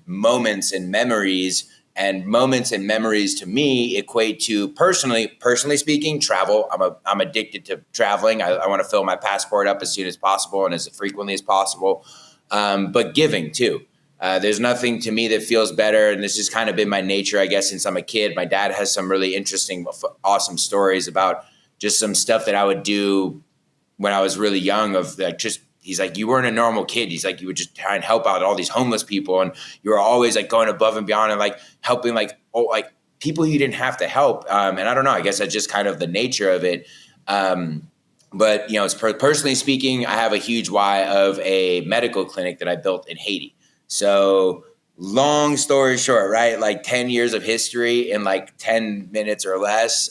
moments and memories. And moments and memories to me equate to personally speaking, travel. I'm addicted to traveling. I want to fill my passport up as soon as possible and as frequently as possible. But giving too. There's nothing to me that feels better. And this has kind of been my nature, I guess, since I'm a kid. My dad has some really interesting, awesome stories about just some stuff that I would do when I was really young, of like just, he's like, you weren't a normal kid. He's like, you would just try and help out all these homeless people. And you were always like going above and beyond and like helping like people you didn't have to help. And I don't know, I guess that's just kind of the nature of it. But it's personally speaking, I have a huge why of a medical clinic that I built in Haiti. So long story short, right? Like 10 years of history in like 10 minutes or less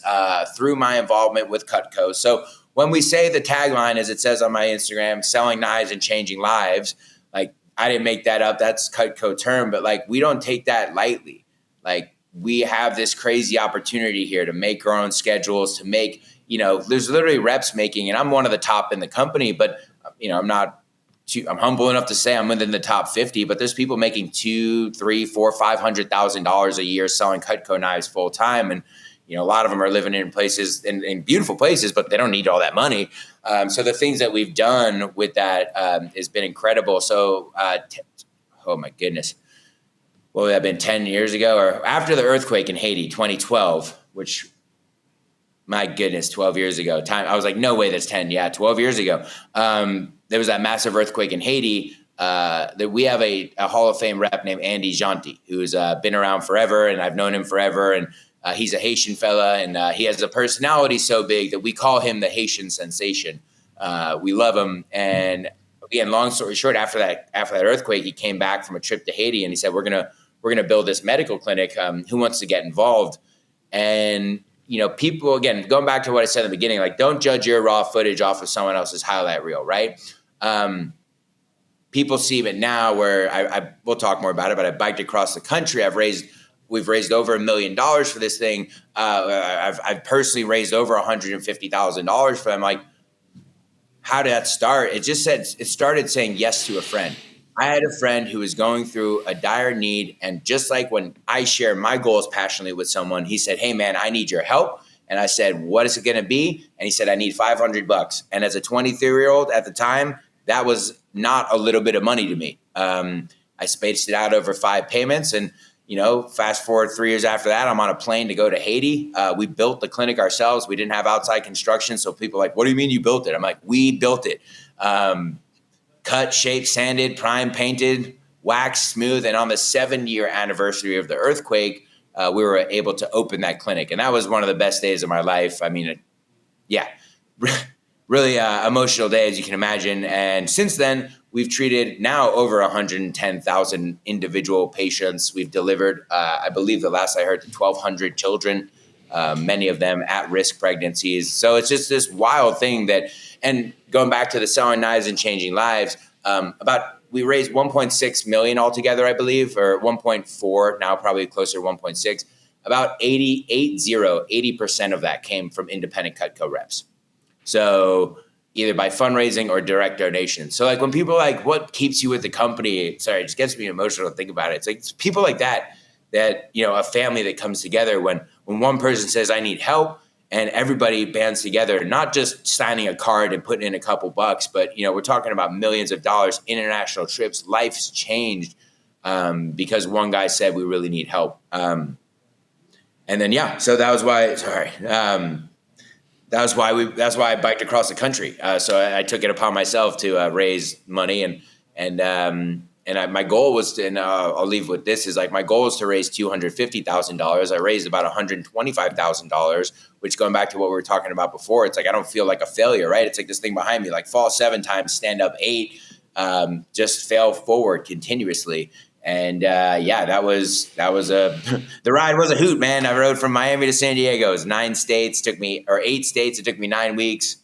through my involvement with Cutco. So when we say the tagline, as it says on my Instagram, selling knives and changing lives, like I didn't make that up. That's Cutco term, but like we don't take that lightly. Like we have this crazy opportunity here to make our own schedules, to make, there's literally reps making, and I'm one of the top in the company, but I'm humble enough to say I'm within the top 50, but there's people making $200,000, $300,000, $400,000, $500,000 a year selling Cutco knives full time. And a lot of them are living in places, in beautiful places, but they don't need all that money. So the things that we've done with that has been incredible. So, oh my goodness, what would that have been 10 years ago, or after the earthquake in Haiti, 2012, which, my goodness, 12 years ago. I was like, no way, that's 10. Yeah, 12 years ago. There was that massive earthquake in Haiti. That we have a Hall of Fame rep named Andy Janti, who's been around forever, and I've known him forever. And he's a Haitian fella, and he has a personality so big that we call him the Haitian sensation. We love him. And again, long story short, after that earthquake, he came back from a trip to Haiti, and he said, we're gonna build this medical clinic. Who wants to get involved? And people, again, going back to what I said in the beginning, like, don't judge your raw footage off of someone else's highlight reel, right? People see it now, where we'll talk more about it, but I biked across the country. We've raised over $1 million for this thing. I've personally raised over $150,000 for them. Like, how did that start? It started saying yes to a friend. I had a friend who was going through a dire need. And just like when I share my goals passionately with someone, he said, hey man, I need your help. And I said, what is it going to be? And he said, I need $500. And as a 23-year-old at the time, that was not a little bit of money to me. I spaced it out over 5 payments, and fast forward 3 years after that, I'm on a plane to go to Haiti. We built the clinic ourselves. We didn't have outside construction. So people are like, what do you mean you built it? I'm like, we built it. Cut, shaped, sanded, prime, painted, waxed, smooth. And on the 7-year anniversary of the earthquake, we were able to open that clinic. And that was one of the best days of my life. I mean, really emotional day, as you can imagine. And since then, we've treated now over 110,000 individual patients. We've delivered, I believe the last I heard, 1,200 children, many of them at-risk pregnancies. So it's just this wild thing and going back to the selling knives and changing lives, We raised 1.6 million altogether, I believe, or 1.4 now, probably closer to 1.6. About 80% of that came from independent Cutco reps. So either by fundraising or direct donation. So like when people are like, what keeps you with the company? Sorry, it just gets me emotional to think about it. It's like it's people like that, a family that comes together when one person says, I need help, and everybody bands together, not just signing a card and putting in a couple bucks, but, we're talking about millions of dollars, international trips, life's changed because one guy said we really need help. And then, so that was why, that's why I biked across the country. So I took it upon myself to raise money, my goal was to, and I'll leave with this, is like my goal was to raise $250,000. I raised about $125,000, which, going back to what we were talking about before, it's like I don't feel like a failure, right? It's like this thing behind me, like fall 7 times, stand up 8, just fail forward continuously. And that was the ride was a hoot, man. I rode from Miami to San Diego. It was 8 states. It took me 9 weeks.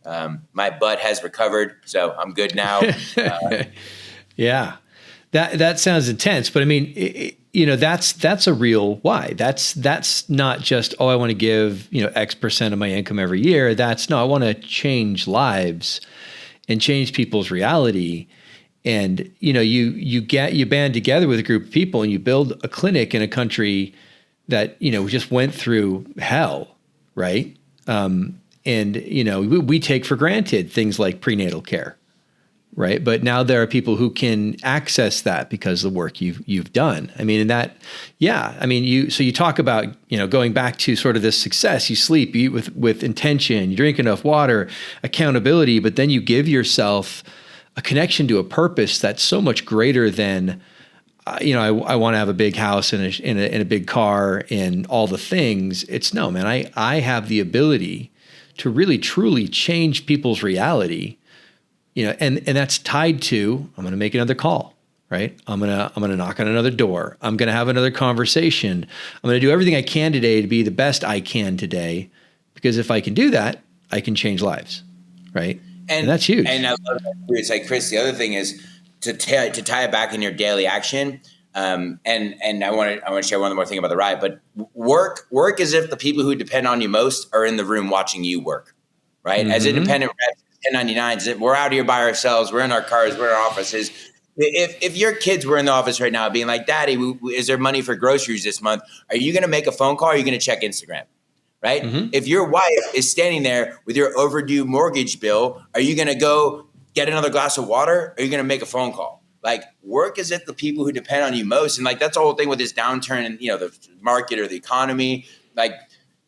My butt has recovered, so I'm good now. Yeah, that sounds intense, but I mean, that's a real why. That's not just, I want to give X% of my income every year. I want to change lives and change people's reality. And you band together with a group of people and you build a clinic in a country that just went through hell, right? We take for granted things like prenatal care, right? But now there are people who can access that because of the work you've done. I mean, you talk about going back to sort of this success. You sleep, you eat with intention, you drink enough water, accountability, but then you give yourself a connection to a purpose that's so much greater than, I want to have a big house and a big car and all the things. It's no, man, I have the ability to really truly change people's reality, and that's tied to, I'm going to make another call, right? I'm going to knock on another door. I'm going to have another conversation. I'm going to do everything I can today to be the best I can today, because if I can do that, I can change lives, right? And that's huge. And I love that. It's like, Chris, the other thing is to tie it back in your daily action. And I want to share one more thing about the ride, but work as if the people who depend on you most are in the room watching you work, right? Mm-hmm. As independent reps, 1099s, we're out here by ourselves. We're in our cars. We're in our offices. If your kids were in the office right now being like, Daddy, is there money for groceries this month? Are you going to make a phone call? Or are you going to check Instagram? Right? Mm-hmm. If your wife is standing there with your overdue mortgage bill, are you going to go get another glass of water? Or are you going to make a phone call? Like, work as if the people who depend on you most. And like, that's the whole thing with this downturn in, the market or the economy. Like,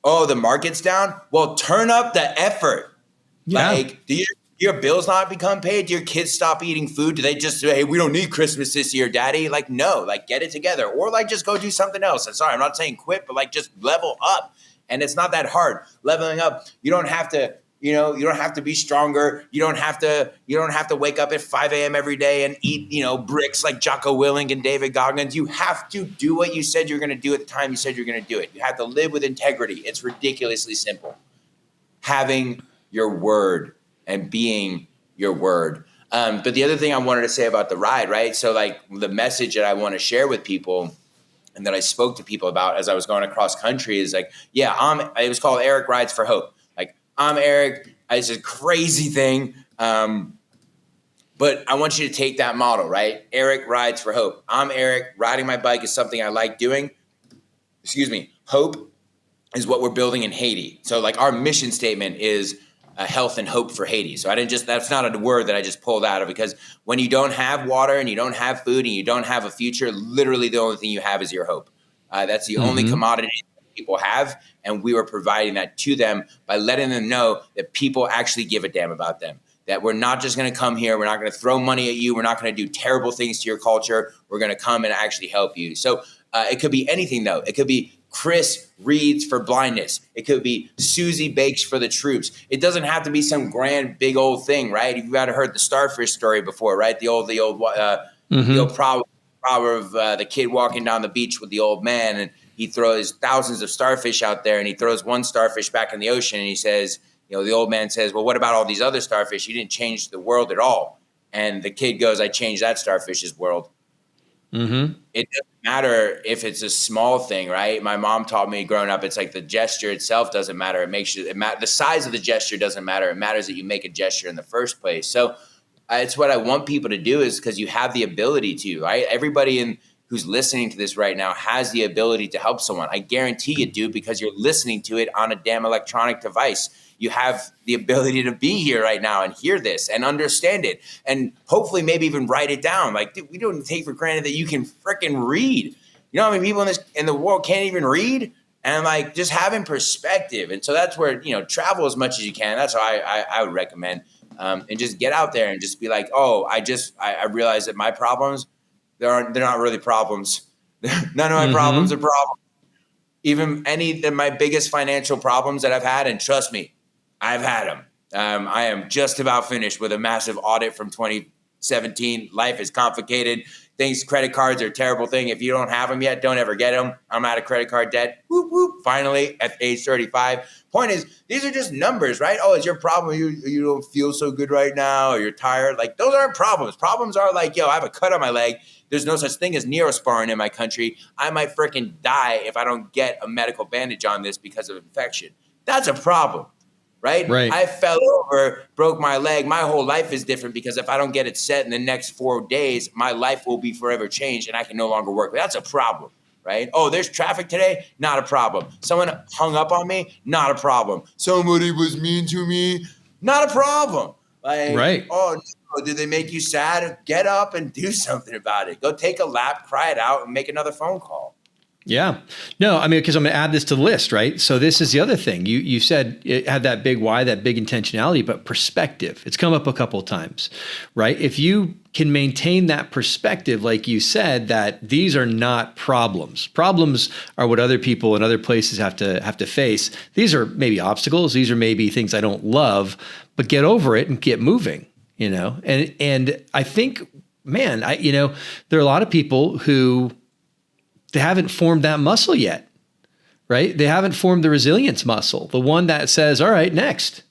the market's down. Well, turn up the effort. Yeah. Like, do your bills not become paid? Do your kids stop eating food? Do they just say, hey, we don't need Christmas this year, Daddy? Like, no, like, get it together. Or like, just go do something else. And sorry, I'm not saying quit, but like, just level up. And it's not that hard. Leveling up, you don't have to, you don't have to be stronger. You don't have to wake up at 5 a.m. every day and eat, bricks like Jocko Willink and David Goggins. You have to do what you said you're going to do at the time you said you're going to do it. You have to live with integrity. It's ridiculously simple. Having your word and being your word. But the other thing I wanted to say about the ride, right? So like the message that I want to share with people and that I spoke to people about as I was going across country is like, it was called Eric Rides for Hope. Like, I'm Eric. It's a crazy thing. But I want you to take that model, right? Eric Rides for Hope. I'm Eric. Riding my bike is something I like doing. Hope is what we're building in Haiti. So like our mission statement is health and hope for Haiti. So that's not a word that I just pulled out of, because when you don't have water and you don't have food and you don't have a future, literally the only thing you have is your hope. That's the only commodity people have. And we were providing that to them by letting them know that people actually give a damn about them, that we're not just going to come here. We're not going to throw money at you. We're not going to do terrible things to your culture. We're going to come and actually help you. So it could be anything though. It could be Chris reads for blindness. It could be Susie bakes for the troops. It doesn't have to be some grand, big old thing, right? You've got to heard the starfish story before, right? The old proverb of the kid walking down the beach with the old man, and he throws thousands of starfish out there, and he throws one starfish back in the ocean, and he says, the old man says, well, what about all these other starfish? You didn't change the world at all. and the kid goes, I changed that starfish's world. Mm-hmm. It doesn't matter if it's a small thing, right? My mom taught me growing up, it's like the gesture itself doesn't matter. It makes you, the size of the gesture doesn't matter. It matters that you make a gesture in the first place. So it's what I want people to do, is because you have the ability to, right? Everybody who's listening to this right now has the ability to help someone. I guarantee you do, because you're listening to it on a damn electronic device. You have the ability to be here right now and hear this and understand it, and hopefully maybe even write it down. Like, dude, we don't take for granted that you can freaking read. You know how many people in the world can't even read? And like, just having perspective. And so that's where, travel as much as you can. That's how I would recommend. And just get out there and just be like, oh, I realize that my problems, they're not really problems. None of my problems are problems. Even any of my biggest financial problems that I've had, and trust me, I've had them. I am just about finished with a massive audit from 2017. Life is complicated. Credit cards are a terrible thing. If you don't have them yet, don't ever get them. I'm out of credit card debt. Whoop, whoop. Finally, at age 35. Point is, these are just numbers, right? Oh, it's your problem. You don't feel so good right now, or you're tired. Like, those aren't problems. Problems are like, yo, I have a cut on my leg. There's no such thing as Neosporin in my country. I might freaking die if I don't get a medical bandage on this because of infection. That's a problem. Right? I fell over, broke my leg. My whole life is different, because if I don't get it set in the next 4 days, my life will be forever changed and I can no longer work. That's a problem, right? Oh, there's traffic today? Not a problem. Someone hung up on me? Not a problem. Somebody was mean to me? Not a problem. Like, oh, no, did they make you sad? Get up and do something about it. Go take a lap, cry it out, and make another phone call. Yeah. No, I mean, because I'm going to add this to the list, right? So this is the other thing. You said it had that big why, that big intentionality, but perspective. It's come up a couple of times, right? If you can maintain that perspective, like you said, that these are not problems. Problems are what other people and other places have to face. These are maybe obstacles. These are maybe things I don't love, but get over it and get moving, And I think, man, there are a lot of people who they haven't formed that muscle yet, right? They haven't formed the resilience muscle, the one that says, all right, next,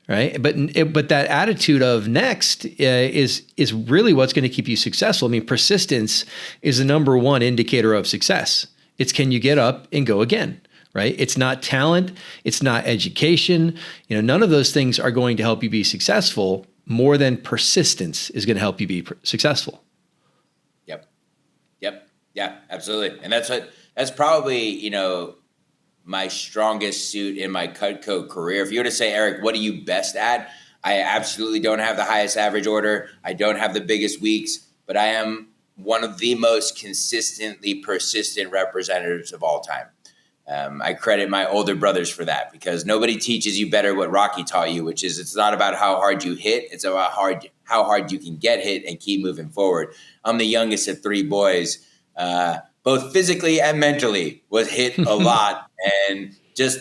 right? But that attitude of next is really what's going to keep you successful. I mean, persistence is the number one indicator of success. It's, can you get up and go again, right? It's not talent. It's not education. None of those things are going to help you be successful more than persistence is going to help you be successful. Yep. Yeah, absolutely. And that's probably, my strongest suit in my Cutco career. If you were to say, Eric, what are you best at? I absolutely don't have the highest average order. I don't have the biggest weeks, but I am one of the most consistently persistent representatives of all time. I credit my older brothers for that, because nobody teaches you better what Rocky taught you, which is, it's not about how hard you hit. It's about how hard you can get hit and keep moving forward. I'm the youngest of 3 boys. Both physically and mentally was hit a lot, and just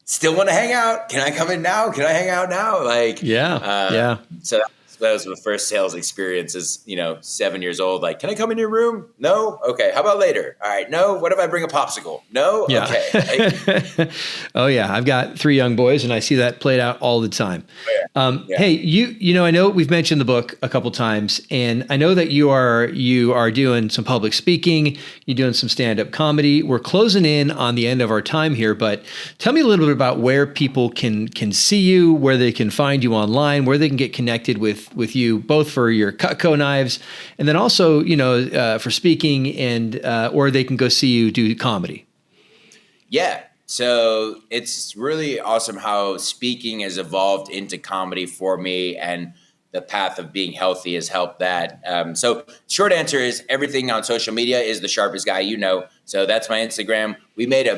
still want to hang out. Can I come in now? Can I hang out now? Like, yeah. So that was my first sales experience as, 7 years old. Like, can I come in your room? No? Okay. How about later? All right. No. What if I bring a popsicle? No? Yeah. Okay. Oh yeah. I've got 3 young boys, and I see that played out all the time. Yeah. Hey, I know we've mentioned the book a couple times, and I know that you are doing some public speaking, you're doing some stand-up comedy. We're closing in on the end of our time here, but tell me a little bit about where people can see you, where they can find you online, where they can get connected with you, both for your Cutco knives, and then also, for speaking, and or they can go see you do comedy. Yeah. So it's really awesome how speaking has evolved into comedy for me, and the path of being healthy has helped that. So short answer is, everything on social media is The Sharpest Guy So that's my Instagram. We made a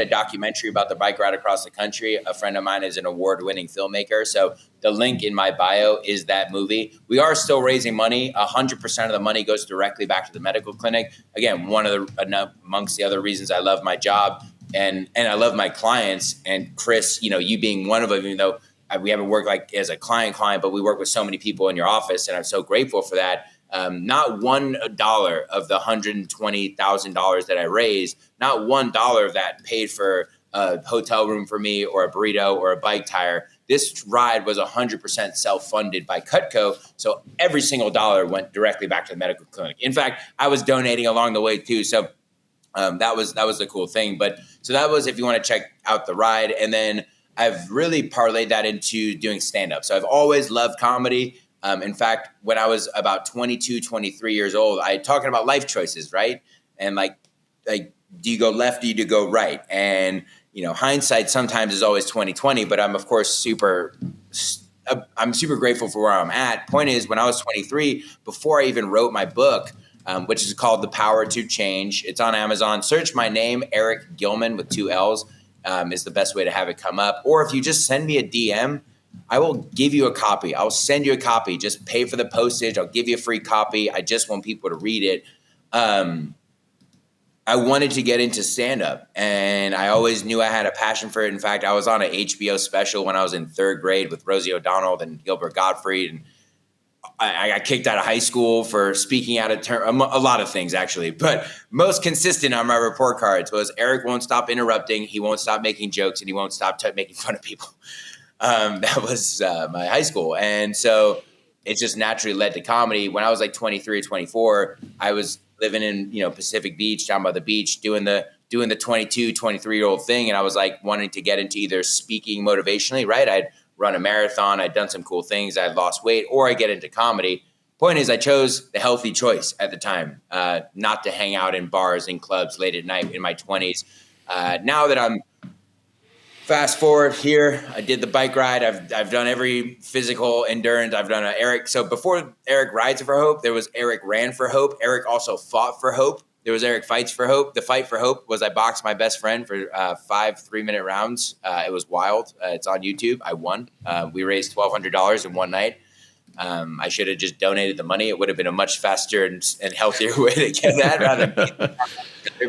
documentary about the bike ride across the country. A friend of mine is an award-winning filmmaker. So the link in my bio is that movie. We are still raising money. 100% of the money goes directly back to the medical clinic. Again, amongst the other reasons I love my job and I love my clients, and Chris, you being one of them, even though we haven't worked like as a client, but we work with so many people in your office, and I'm so grateful for that. Not $1 of the $120,000 that I raised, not $1 of that paid for a hotel room for me, or a burrito, or a bike tire. This ride was 100% self-funded by Cutco. So every single dollar went directly back to the medical clinic. In fact, I was donating along the way too. So that was the cool thing. But so that was, if you want to check out the ride. And then I've really parlayed that into doing stand-up. So I've always loved comedy. In fact, when I was about 22, 23 years old, I talking about life choices, right? And like, do you go left? Do you go right? And, hindsight sometimes is always 20/20, but I'm of course super grateful for where I'm at. Point is, when I was 23, before I even wrote my book, which is called The Power to Change, it's on Amazon. Search my name, Eric Gillman with 2 L's, is the best way to have it come up. Or if you just send me a DM, I will give you a copy. I'll send you a copy. Just pay for the postage. I'll give you a free copy. I just want people to read it. I wanted to get into stand-up, and I always knew I had a passion for it. In fact, I was on an HBO special when I was in 3rd grade with Rosie O'Donnell and Gilbert Gottfried, and I got kicked out of high school for speaking out of turn. A lot of things, actually. But most consistent on my report cards was Eric won't stop interrupting, he won't stop making jokes, and he won't stop making fun of people. That was my high school. And so it just naturally led to comedy. When I was like 23 or 24, I was living in, Pacific Beach, down by the beach, doing the 22, 23-year-old thing. And I was like wanting to get into either speaking motivationally, right? I'd run a marathon. I'd done some cool things. I'd lost weight, or I get into comedy. Point is, I chose the healthy choice at the time, not to hang out in bars and clubs late at night in my 20s. Now that I'm fast forward here, I did the bike ride. I've done every physical endurance. I've done Eric. So before Eric Rides for Hope, there was Eric Ran for Hope. Eric also fought for hope. There was Eric Fights for Hope. The Fight for Hope was I boxed my best friend for 5 3-minute rounds. It was wild. It's on YouTube. I won. We raised $1,200 in one night. I should have just donated the money. It would have been a much faster and healthier way to get that rather than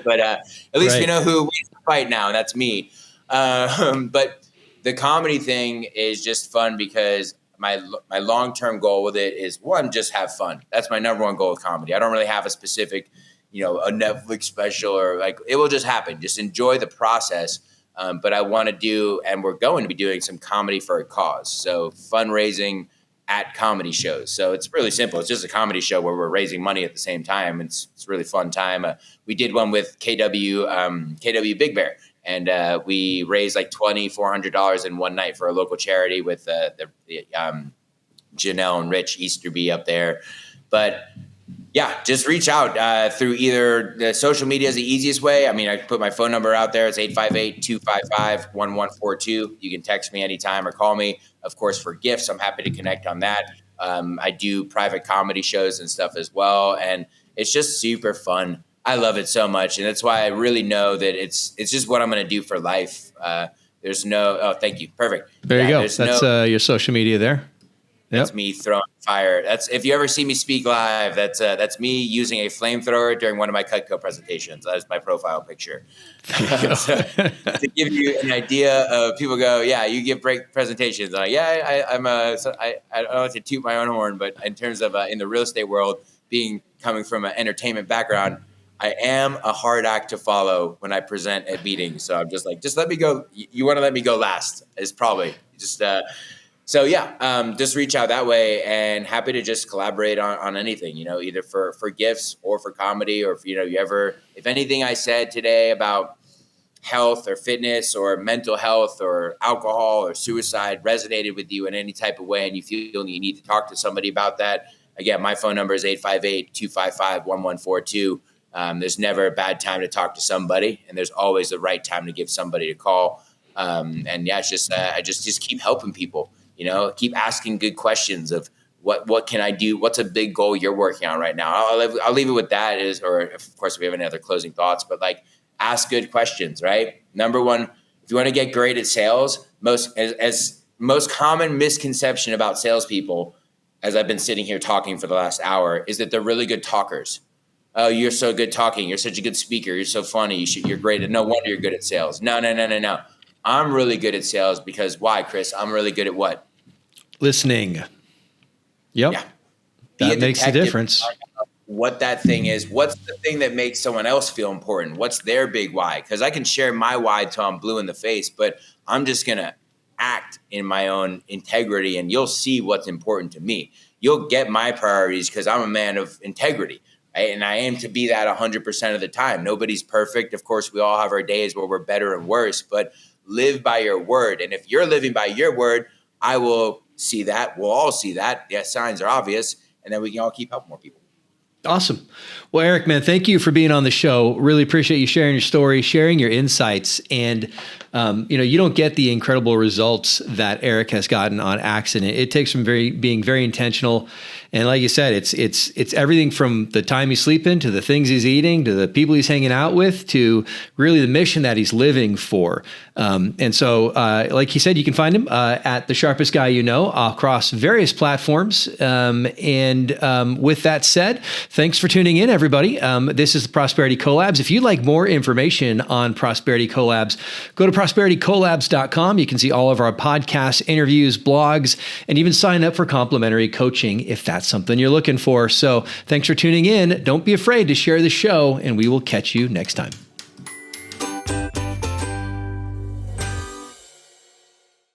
but at least we know who wins the fight now, and that's me. But the comedy thing is just fun because my long-term goal with it is, one, just have fun. That's my number one goal with comedy. I don't really have a specific, a Netflix special or like, it will just happen. Just enjoy the process. But I want to do, and we're going to be doing some comedy for a cause. So fundraising at comedy shows. So it's really simple. It's just a comedy show where we're raising money at the same time. It's a really fun time. We did one with KW Big Bear. And we raised like $2,400 in one night for a local charity with the Janelle and Rich Easterby up there. But yeah, just reach out through either the social media is the easiest way. I mean, I put my phone number out there. It's 858-255-1142. You can text me anytime or call me. Of course, for gifts, I'm happy to connect on that. I do private comedy shows and stuff as well. And it's just super fun. I love it so much. And that's why I really know that it's just what I'm going to do for life. There's thank you. Perfect. There you go. That's your social media there. That's me throwing fire. That's, if you ever see me speak live, that's me using a flamethrower during one of my Cutco presentations. That's my profile picture. So, to give you an idea of, people go, yeah, you give great presentations. I'm like, yeah, I don't like to toot my own horn, but in terms of in the real estate world, coming from an entertainment background, I am a hard act to follow when I present at meetings. So I'm just like, just let me go. You want to let me go last is probably just, so yeah, just reach out that way, and happy to just collaborate on anything, either for gifts or for comedy, or if anything I said today about health or fitness or mental health or alcohol or suicide resonated with you in any type of way, and you feel you need to talk to somebody about that, again, my phone number is 858-255-1142. There's never a bad time to talk to somebody, and there's always the right time to give somebody a call. And yeah, it's just I just keep helping people. Keep asking good questions of what can I do? What's a big goal you're working on right now? I'll leave it with that. Or of course, if we have any other closing thoughts, but like, ask good questions. Right. Number one, if you want to get great at sales, most common misconception about salespeople, as I've been sitting here talking for the last hour, is that they're really good talkers. Oh, you're so good talking. You're such a good speaker. You're so funny. You're great. No wonder you're good at sales. No. I'm really good at sales because why, Chris? I'm really good at what? Listening. Yep. Yeah. That makes a difference. What that thing is. What's the thing that makes someone else feel important? What's their big why? Because I can share my why till I'm blue in the face, but I'm just going to act in my own integrity, and you'll see what's important to me. You'll get my priorities because I'm a man of integrity, right? And I aim to be that 100% of the time. Nobody's perfect. Of course, we all have our days where we're better and worse, but live by your word. And if you're living by your word, I will see that. We'll all see that. Yeah, signs are obvious. And then we can all keep helping more people. Awesome. Well, Eric, man, thank you for being on the show. Really appreciate you sharing your story, sharing your insights. And, you don't get the incredible results that Eric has gotten on accident. It takes from being very intentional. And like you said, it's everything from the time he's sleeping to the things he's eating to the people he's hanging out with to really the mission that he's living for. And so, like he said, you can find him at The Sharpest Guy You Know across various platforms. With that said, thanks for tuning in, everybody. This is the Prosperity Collabs. If you'd like more information on Prosperity Collabs, go to prosperitycollabs.com. You can see all of our podcasts, interviews, blogs, and even sign up for complimentary coaching if that's something you're looking for. So thanks for tuning in. Don't be afraid to share the show, and we will catch you next time.